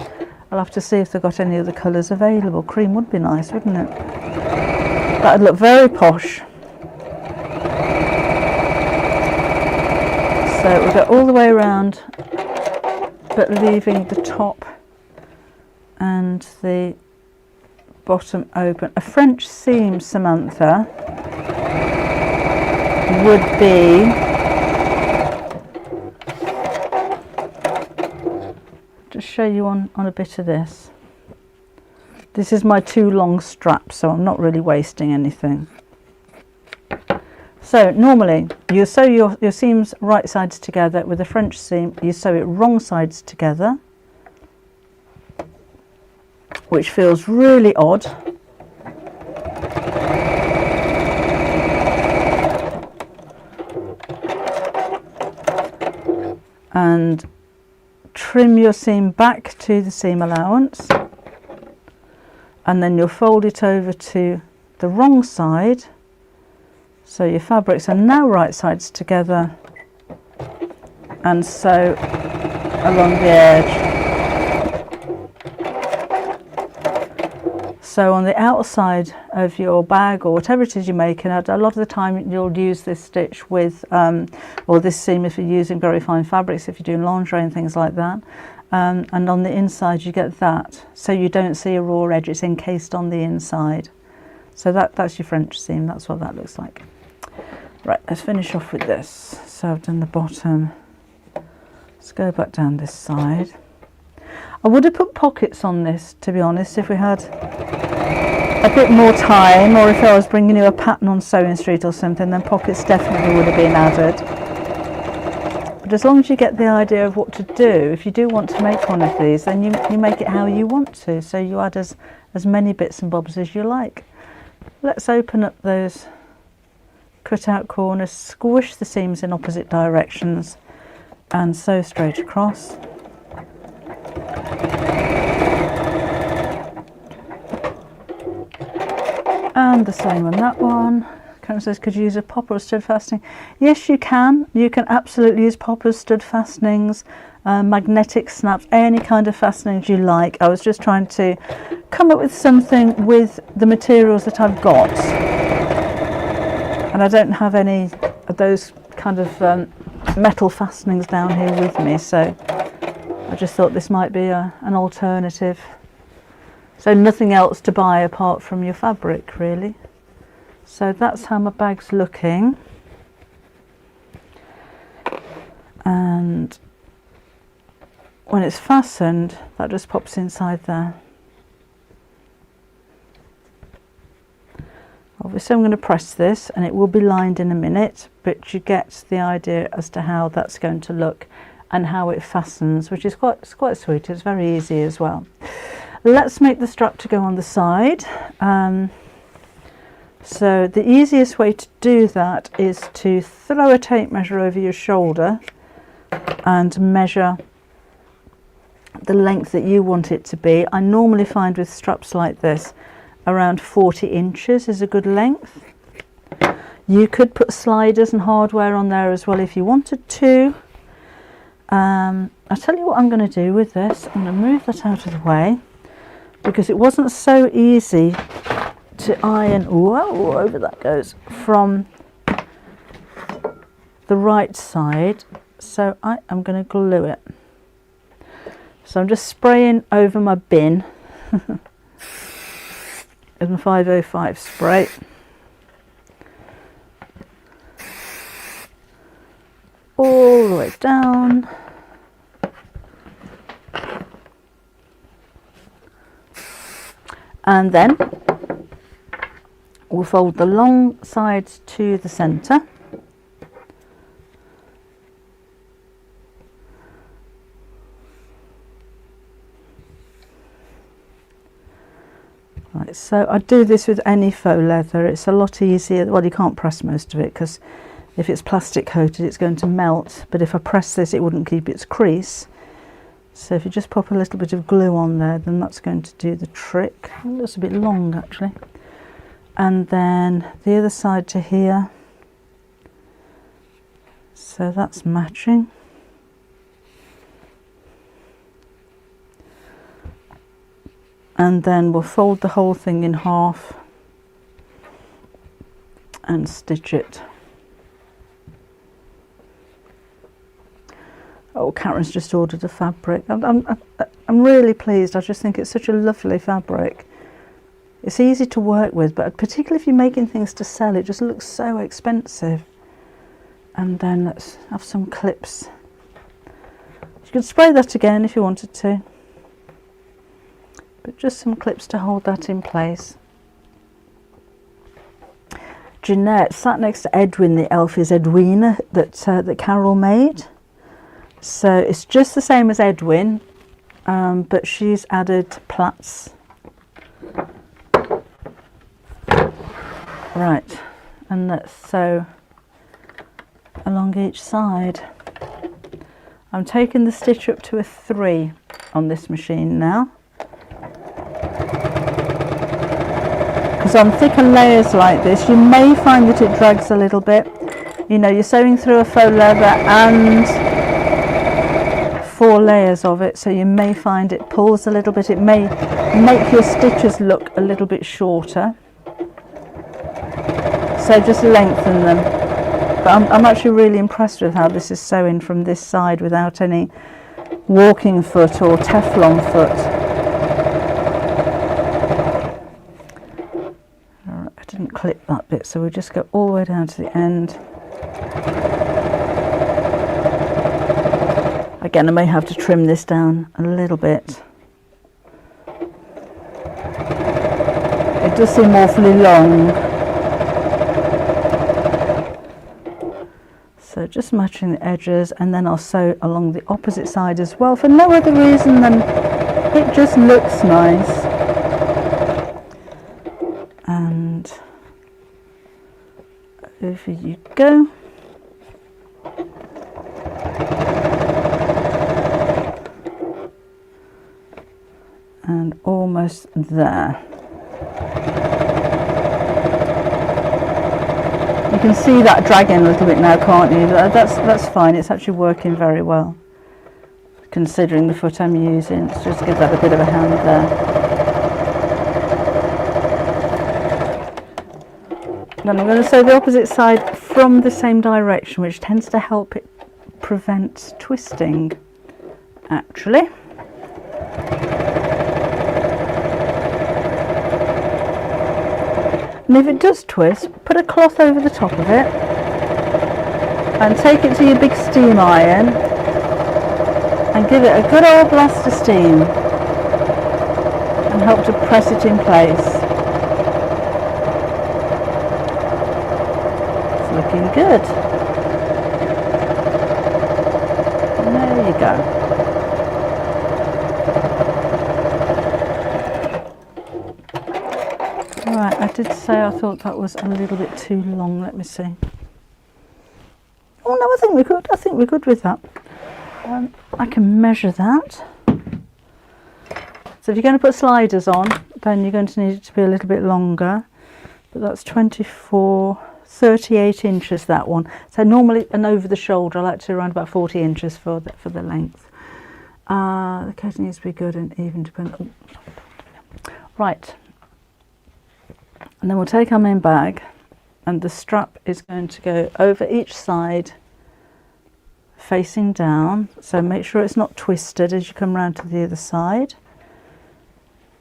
Speaker 1: I'll have to see if they've got any other colours available. Cream would be nice, wouldn't it? That'd look very posh. So we'll go all the way around, but leaving the top and the bottom open. A French seam, Samantha, would be just show you on a bit of this. This is my 2 long straps, so I'm not really wasting anything. So normally you sew your seams right sides together. With a French seam you sew it wrong sides together, which feels really odd. And trim your seam back to the seam allowance, and then you'll fold it over to the wrong side, so your fabrics are now right sides together, and sew along the edge. So on the outside of your bag or whatever it is you're making, a lot of the time you'll use this stitch with, or this seam if you're using very fine fabrics, if you're doing lingerie and things like that. And on the inside you get that, so you don't see a raw edge, it's encased on the inside. So that's your French seam, that's what that looks like. Right, let's finish off with this. So I've done the bottom. Let's go back down this side. I would have put pockets on this, to be honest, if we had a bit more time, or if I was bringing you a pattern on Sewing Street or something, then pockets definitely would have been added. But as long as you get the idea of what to do, if you do want to make one of these, then you make it how you want to. So you add as as many bits and bobs as you like. Let's open up those cut out corners, squish the seams in opposite directions and sew straight across. And the same on that one. Karen says, could you use a popper or stud fastening? Yes, you can. You can absolutely use poppers, stud fastenings, magnetic snaps, any kind of fastenings you like. I was just trying to come up with something with the materials that I've got. And I don't have any of those kind of metal fastenings down here with me, so I just thought this might be an alternative. So nothing else to buy apart from your fabric, really. So that's how my bag's looking. And when it's fastened, that just pops inside there. Obviously I'm going to press this and it will be lined in a minute, but you get the idea as to how that's going to look and how it fastens, which is quite sweet. It's very easy as well. Let's make the strap to go on the side. So the easiest way to do that is to throw a tape measure over your shoulder and measure the length that you want it to be. I normally find with straps like this around 40 inches is a good length. You could put sliders and hardware on there as well if you wanted to. I'll tell you what I'm going to do with this. I'm going to move that out of the way because it wasn't so easy to iron, whoa, over that goes, from the right side. So I am going to glue it. So I'm just spraying over my bin with my 505 spray. All the way down. And then we'll fold the long sides to the centre. Right, so I do this with any faux leather. It's a lot easier. Well, you can't press most of it because if it's plastic coated it's going to melt, but if I press this it wouldn't keep its crease. So if you just pop a little bit of glue on there, then that's going to do the trick. It looks a bit long actually. And then the other side to here, so that's matching. And then we'll fold the whole thing in half and stitch it. Oh, Karen's just ordered a fabric. I'm really pleased. I just think it's such a lovely fabric. It's easy to work with, but particularly if you're making things to sell, it just looks so expensive. And then let's have some clips. You could spray that again if you wanted to, but just some clips to hold that in place. Jeanette sat next to Edwin, the elf is Edwin that Carol made. So it's just the same as Edwin, but she's added plaits. Right, and let's sew along each side. I'm taking the stitch up to a 3 on this machine now. Because on thicker layers like this, you may find that it drags a little bit. You know, you're sewing through a faux leather and 4 layers of it, so you may find it pulls a little bit. It may make your stitches look a little bit shorter, so just lengthen them. But I'm actually really impressed with how this is sewing from this side without any walking foot or Teflon foot. All right, I didn't clip that bit, so we'll just go all the way down to the end. Again, I may have to trim this down a little bit. It does seem awfully long. So just matching the edges, and then I'll sew along the opposite side as well for no other reason than it just looks nice. Over you go. And almost there. You can see that dragging a little bit now, can't you? That's fine, it's actually working very well. Considering the foot I'm using, let's just give that a bit of a hand there. Then I'm going to sew the opposite side from the same direction, which tends to help it prevent twisting, actually. And if it does twist, put a cloth over the top of it and take it to your big steam iron and give it a good old blast of steam and help to press it in place. It's looking good. And there you go. Right, I did say I thought that was a little bit too long. Let me see. Oh no, I think we're good. I think we're good with that. I can measure that. So if you're going to put sliders on, then you're going to need it to be a little bit longer. But that's 38 inches, that one. So normally an over the shoulder, I like to around about 40 inches for the length. The coat needs to be good and even dependent. Right. And then we'll take our main bag, and the strap is going to go over each side facing down, so make sure it's not twisted as you come round to the other side,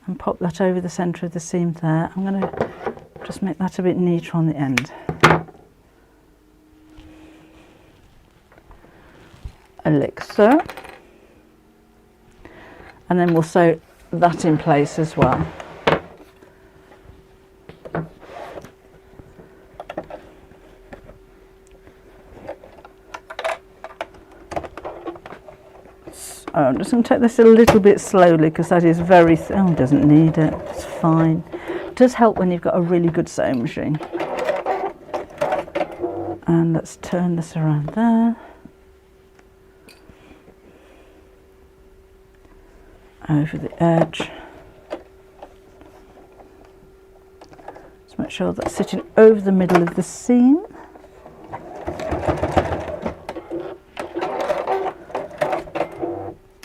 Speaker 1: and pop that over the centre of the seam there. I'm going to just make that a bit neater on the end. Elixir, and then we'll sew that in place as well. Oh, I'm just going to take this a little bit slowly because that is very oh, doesn't need it, it's fine. It does help when you've got a really good sewing machine. And let's turn this around there. Over the edge. Just make sure that's sitting over the middle of the seam.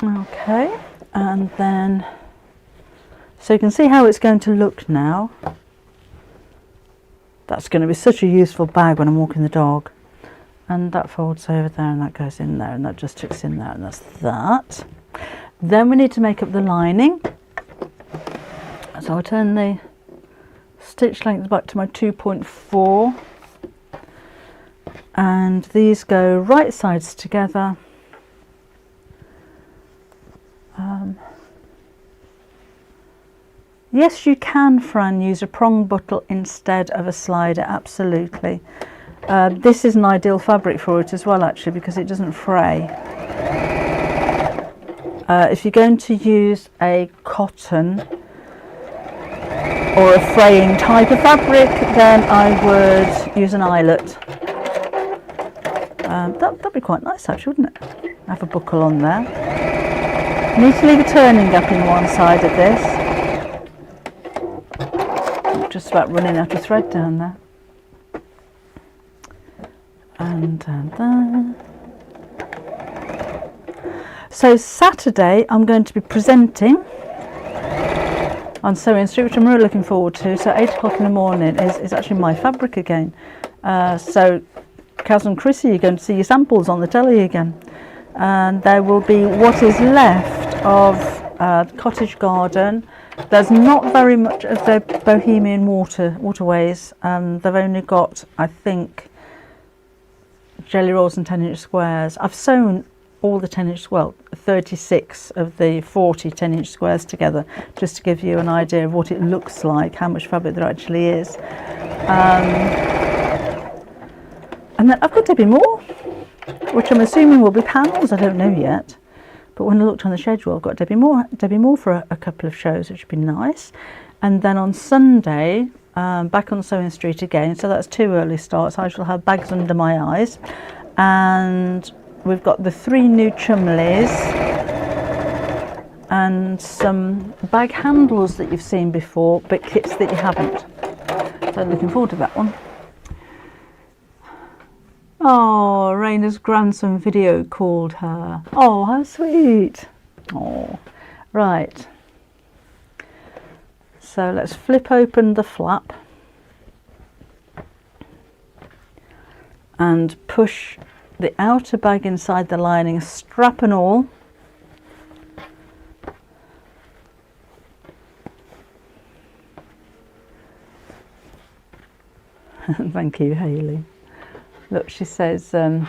Speaker 1: Okay, and then so you can see how it's going to look now. That's going to be such a useful bag when I'm walking the dog. And that folds over there, and that goes in there, and that just tucks in there, and that's that. Then we need to make up the lining. So I'll turn the stitch length back to my 2.4, and these go right sides together. Yes, you can, Fran, use a prong buttle instead of a slider, absolutely. This is an ideal fabric for it as well, actually, because it doesn't fray. If you're going to use a cotton or a fraying type of fabric, then I would use an eyelet. That'd be quite nice, actually, wouldn't it? Have a buckle on there. Need to leave a turning gap in one side of this. I'm just about running out of thread down there. And down there. So Saturday I'm going to be presenting on Sewing Street, which I'm really looking forward to. So 8 o'clock in the morning is actually my fabric again. So Kaz and Chrissy, you're going to see your samples on the telly again. And there will be what is left of the cottage garden. There's not very much of the Bohemian waterways. They've only got, I think, jelly rolls and 10-inch squares. I've sewn all the 10-inch, well, 36 of the 40 10-inch squares together, just to give you an idea of what it looks like, how much fabric there actually is. And then I've got Debbie Moore, which I'm assuming will be panels, I don't know yet. But when I looked on the schedule, I've got Debbie Moore for a couple of shows, which would be nice. And then on Sunday, back on Sewing Street again, so that's 2 early starts. I shall have bags under my eyes, and we've got the 3 new Chumlies and some bag handles that you've seen before, but kits that you haven't. So looking forward to that one. Oh, Raina's grandson video called her. Oh, how sweet. Oh, right. So let's flip open the flap and push the outer bag inside the lining, strap and all. Thank you, Hayley. Look, she says, I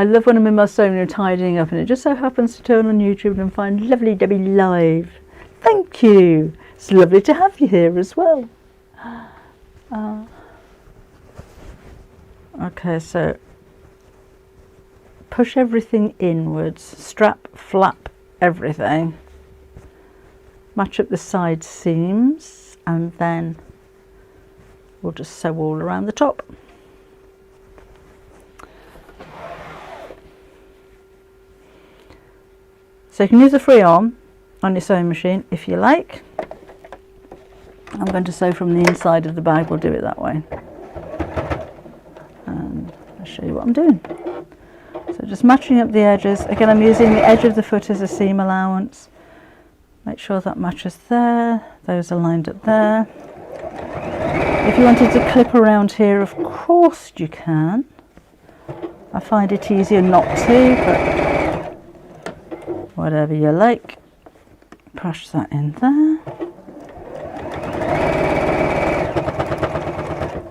Speaker 1: love when I'm in my sewing room tidying up and it just so happens to turn on YouTube and find Lovely Debbie live. Thank you. It's lovely to have you here as well. Okay, so push everything inwards, strap, flap everything, match up the side seams, and then we'll just sew all around the top. So you can use a free arm on your sewing machine if you like. I'm going to sew from the inside of the bag, we'll do it that way. And I'll show you what I'm doing. So just matching up the edges. Again, I'm using the edge of the foot as a seam allowance. Make sure that matches there. Those are lined up there. If you wanted to clip around here, of course you can. I find it easier not to, but whatever you like. Push that in there.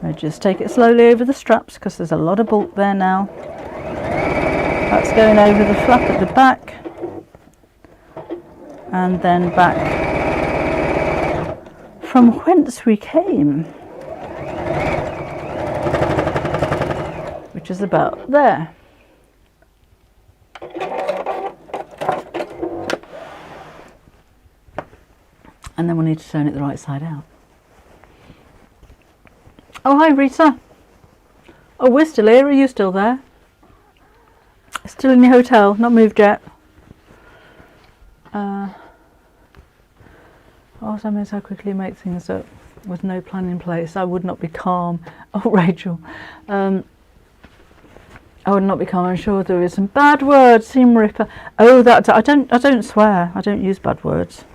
Speaker 1: I just take it slowly over the straps because there's a lot of bulk there now. That's going over the flap at the back and then back from whence we came, which is about there. And then we'll need to turn it the right side out. Oh, hi Rita. Oh, we're still here. Are you still there? Still in your hotel, not moved yet. Oh, sometimes how quickly make things up with no plan in place. I would not be calm. Oh, Rachel. I would not be calm. I'm sure there is some bad words. Seam ripper. Oh, that I don't swear. I don't use bad words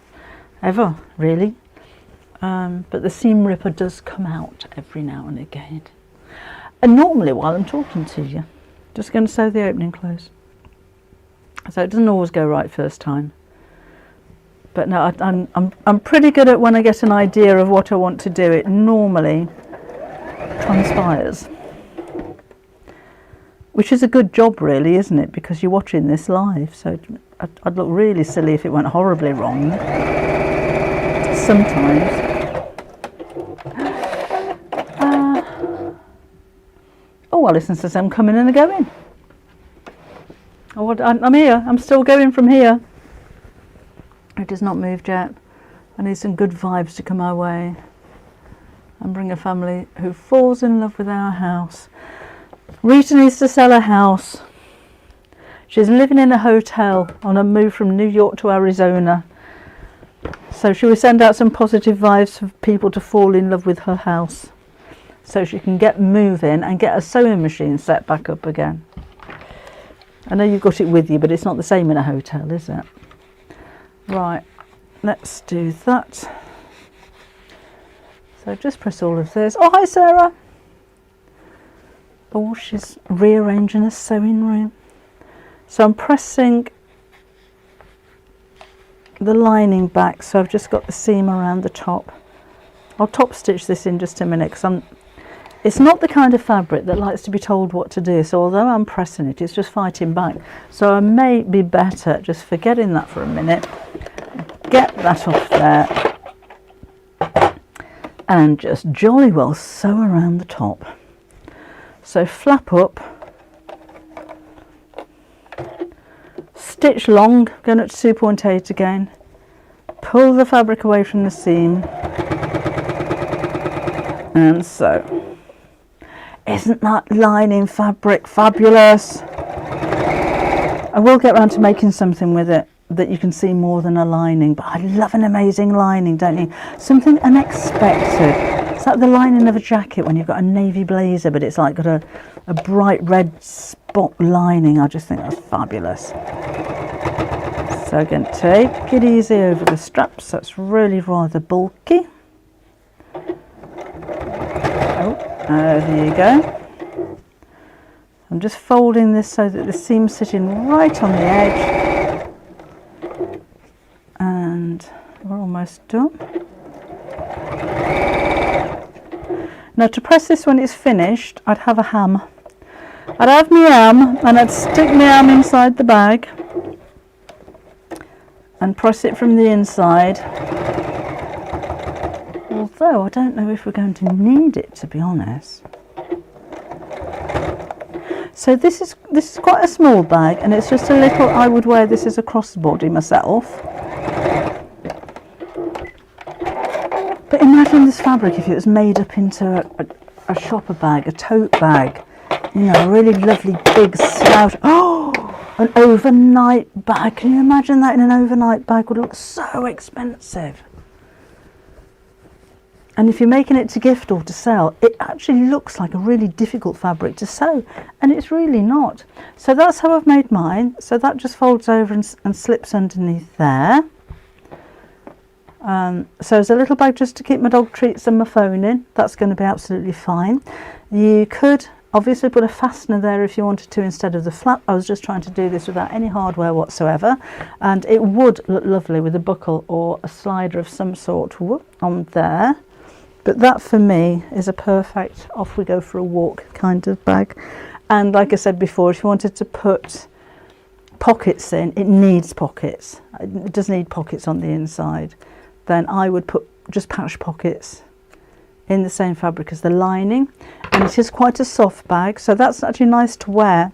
Speaker 1: ever, really. But the seam ripper does come out every now and again. And normally while I'm talking to you, just going to sew the opening close. So it doesn't always go right first time. But no, I'm pretty good at when I get an idea of what I want to do. It normally transpires, which is a good job, really, isn't it? Because you're watching this live, so I'd look really silly if it went horribly wrong. Sometimes. Oh, Alison says I'm coming and going. Oh, I'm here. I'm still going from here. It has not moved yet. I need some good vibes to come our way and bring a family who falls in love with our house. Rita needs to sell her house. She's living in a hotel on a move from New York to Arizona. So shall we send out some positive vibes for people to fall in love with her house so she can get moving and get a sewing machine set back up again? I know you've got it with you, but it's not the same in a hotel, is it? Right, let's do that. So just press all of this. Oh, hi Sarah. Oh, she's rearranging a sewing room. So I'm pressing the lining back, so I've just got the seam around the top. I'll top stitch this in just a minute because it's not the kind of fabric that likes to be told what to do, so although I'm pressing it, it's just fighting back. So I may be better just forgetting that for a minute, get that off there, and just jolly well sew around the top. So flap up, stitch long, going up to 2.8 again, pull the fabric away from the seam, And so, isn't that lining fabric fabulous? I will get around to making something with it that you can see more than a lining, but I love an amazing lining, don't you? Something unexpected. It's like the lining of a jacket when you've got a navy blazer, but it's like got a bright red spot lining. I just think that's fabulous. So again, take it easy over the straps. That's really rather bulky. Oh, there you go. I'm just folding this so that the seam's sitting right on the edge. And we're almost done. Now to press this when it's finished, I'd have a ham. I'd have my ham and I'd stick my ham inside the bag and press it from the inside. Although I don't know if we're going to need it, to be honest. So this is quite a small bag, and it's just a little, I would wear this as a crossbody myself. But imagine this fabric if it was made up into a shopper bag, a tote bag, you know, a really lovely big slouch. Oh, an overnight bag. Can you imagine that in an overnight bag? Would look so expensive. And if you're making it to gift or to sell, it actually looks like a really difficult fabric to sew, and it's really not. So that's how I've made mine. So that just folds over and slips underneath there. So as a little bag just to keep my dog treats and my phone in, that's going to be absolutely fine. You could obviously put a fastener there if you wanted to instead of the flap. I was just trying to do this without any hardware whatsoever, and it would look lovely with a buckle or a slider of some sort on there. But that for me is a perfect off we go for a walk kind of bag. And like I said before, if you wanted to put pockets in, it needs pockets. It does need pockets on the inside. Then I would put just patch pockets in the same fabric as the lining. And it is quite a soft bag, so that's actually nice to wear.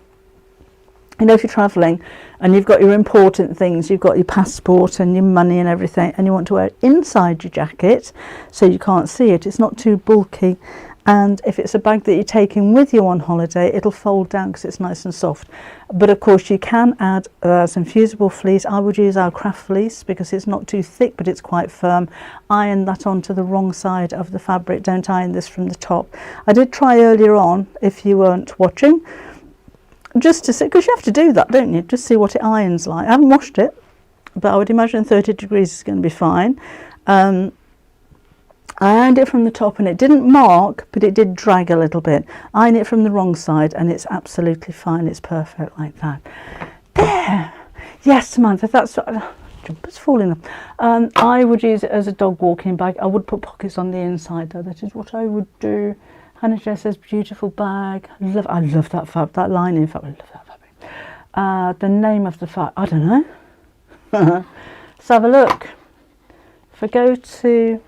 Speaker 1: You know, if you're travelling and you've got your important things, you've got your passport and your money and everything, and you want to wear it inside your jacket so you can't see it, it's not too bulky. And if it's a bag that you're taking with you on holiday, it'll fold down because it's nice and soft. But of course you can add some fusible fleece. I would use our craft fleece because it's not too thick but it's quite firm. Iron that onto the wrong side of the fabric, don't iron this from the top. I did try earlier on, if you weren't watching, just to see, because you have to do that, don't you, just see what it irons like. I haven't washed it, but I would imagine 30 degrees is going to be fine. I ironed it from the top and it didn't mark, but it did drag a little bit. Iron it from the wrong side and it's absolutely fine. It's perfect like that. There. Yes, Samantha, that's what, jumper's falling off. I would use it as a dog walking bag. I would put pockets on the inside though. That is what I would do. Hannah J says beautiful bag. I love that fabric, that lining fabric. I love that fabric. The name of the fabric, I don't know. Let's have a look. If I go to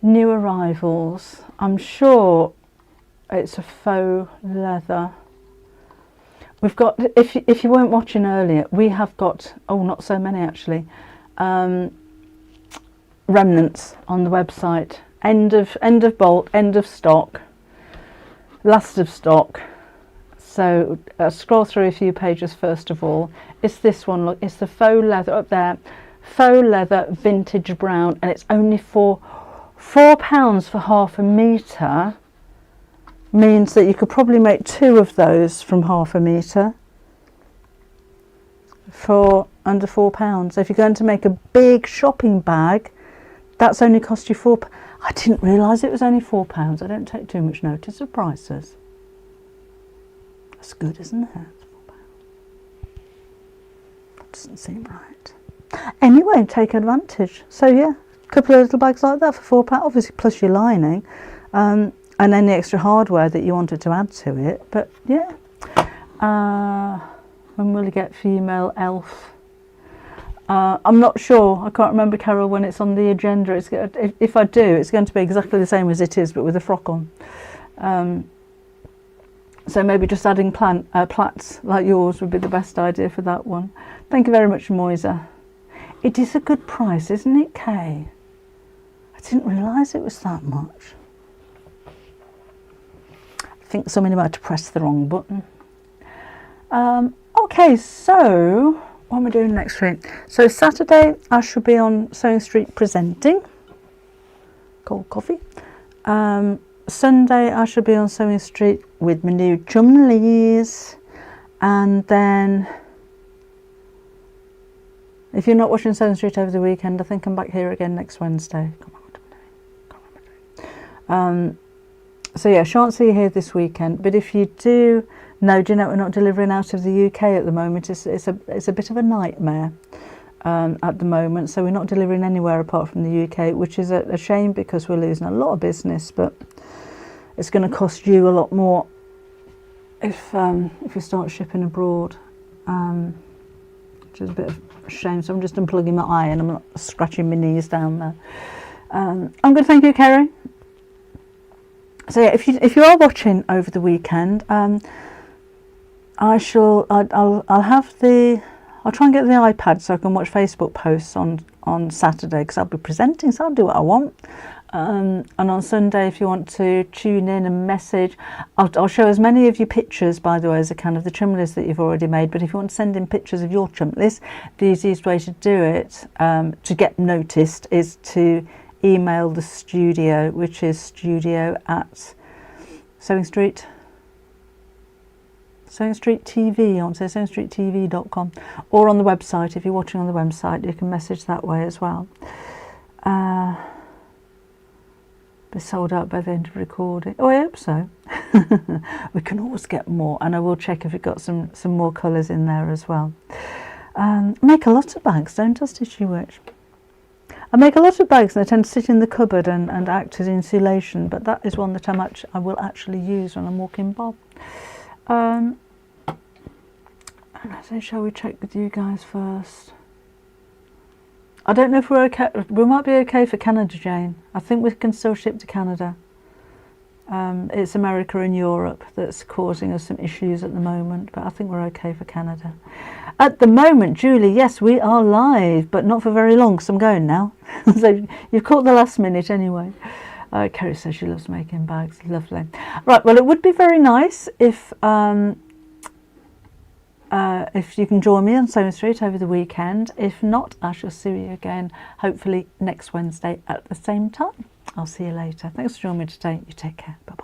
Speaker 1: new arrivals, I'm sure it's a faux leather. We've got, if you weren't watching earlier, we have got, oh, not so many actually, remnants on the website. End of bulk, end of stock, last of stock. So scroll through a few pages first of all. It's this one, look, it's the faux leather up there, faux leather vintage brown, and it's only for £4 for half a metre. Means that you could probably make 2 of those from half a metre for under £4. So if you're going to make a big shopping bag, that's only cost you £4. I didn't realise it was only £4. I don't take too much notice of prices. That's good, isn't it? £4. That doesn't seem right. Anyway, take advantage. So yeah, a couple of little bags like that for £4, obviously plus your lining, and any extra hardware that you wanted to add to it. But yeah, when will you get female elf? I'm not sure. I can't remember, Carol, when it's on the agenda. If I do, it's going to be exactly the same as it is, but with a frock on. So maybe just adding plaits like yours would be the best idea for that one. Thank you very much, Moisa. It is a good price, isn't it, Kay? I didn't realise it was that much. think somebody might have pressed the wrong button. Okay, so what am I doing next week? So Saturday I shall be on Sewing Street presenting, cold coffee. Sunday I shall be on Sewing Street with my new Chumlies, and then if you're not watching Sewing Street over the weekend, I think I'm back here again next Wednesday. So yeah, shan't see you here this weekend, but if you do know we're not delivering out of the UK at the moment. It's a bit of a nightmare at the moment, so we're not delivering anywhere apart from the UK, which is a shame because we're losing a lot of business, but it's going to cost you a lot more if we start shipping abroad, which is a bit of a shame. So I'm just unplugging my eye and I'm not scratching my knees down there. I'm going to thank you, Kerry. So yeah, if you are watching over the weekend, I'll try and get the iPad so I can watch Facebook posts on Saturday, because I'll be presenting, so I'll do what I want. And on Sunday, if you want to tune in and message, I'll show as many of your pictures, by the way, as I can of the Chumlies that you've already made. But if you want to send in pictures of your Chumlies, the easiest way to do it, to get noticed, is to email the studio, which is studio@Sewing Street TV, I want to say sewingstreettv.com, or on the website. If you're watching on the website, you can message that way as well. Be sold out by the end of recording. Oh, I hope so. We can always get more, and I will check if we've got some more colours in there as well. I make a lot of bags, don't I, Stitchy Witch? I make a lot of bags and they tend to sit in the cupboard and act as insulation, but that is one that I will actually use when I'm walking Bob. And I say, shall we check with you guys first? I don't know if we're okay. We might be okay for Canada, Jane. I think we can still ship to Canada. It's America and Europe that's causing us some issues at the moment, but I think we're okay for Canada. At the moment, Julie, yes, we are live, but not for very long, because I'm going now. So you've caught the last minute anyway. Kerry says she loves making bags. Lovely. Right, well, it would be very nice if you can join me on Sewing Street over the weekend. If not, I shall see you again, hopefully next Wednesday at the same time. I'll see you later. Thanks for joining me today. You take care. Bye-bye.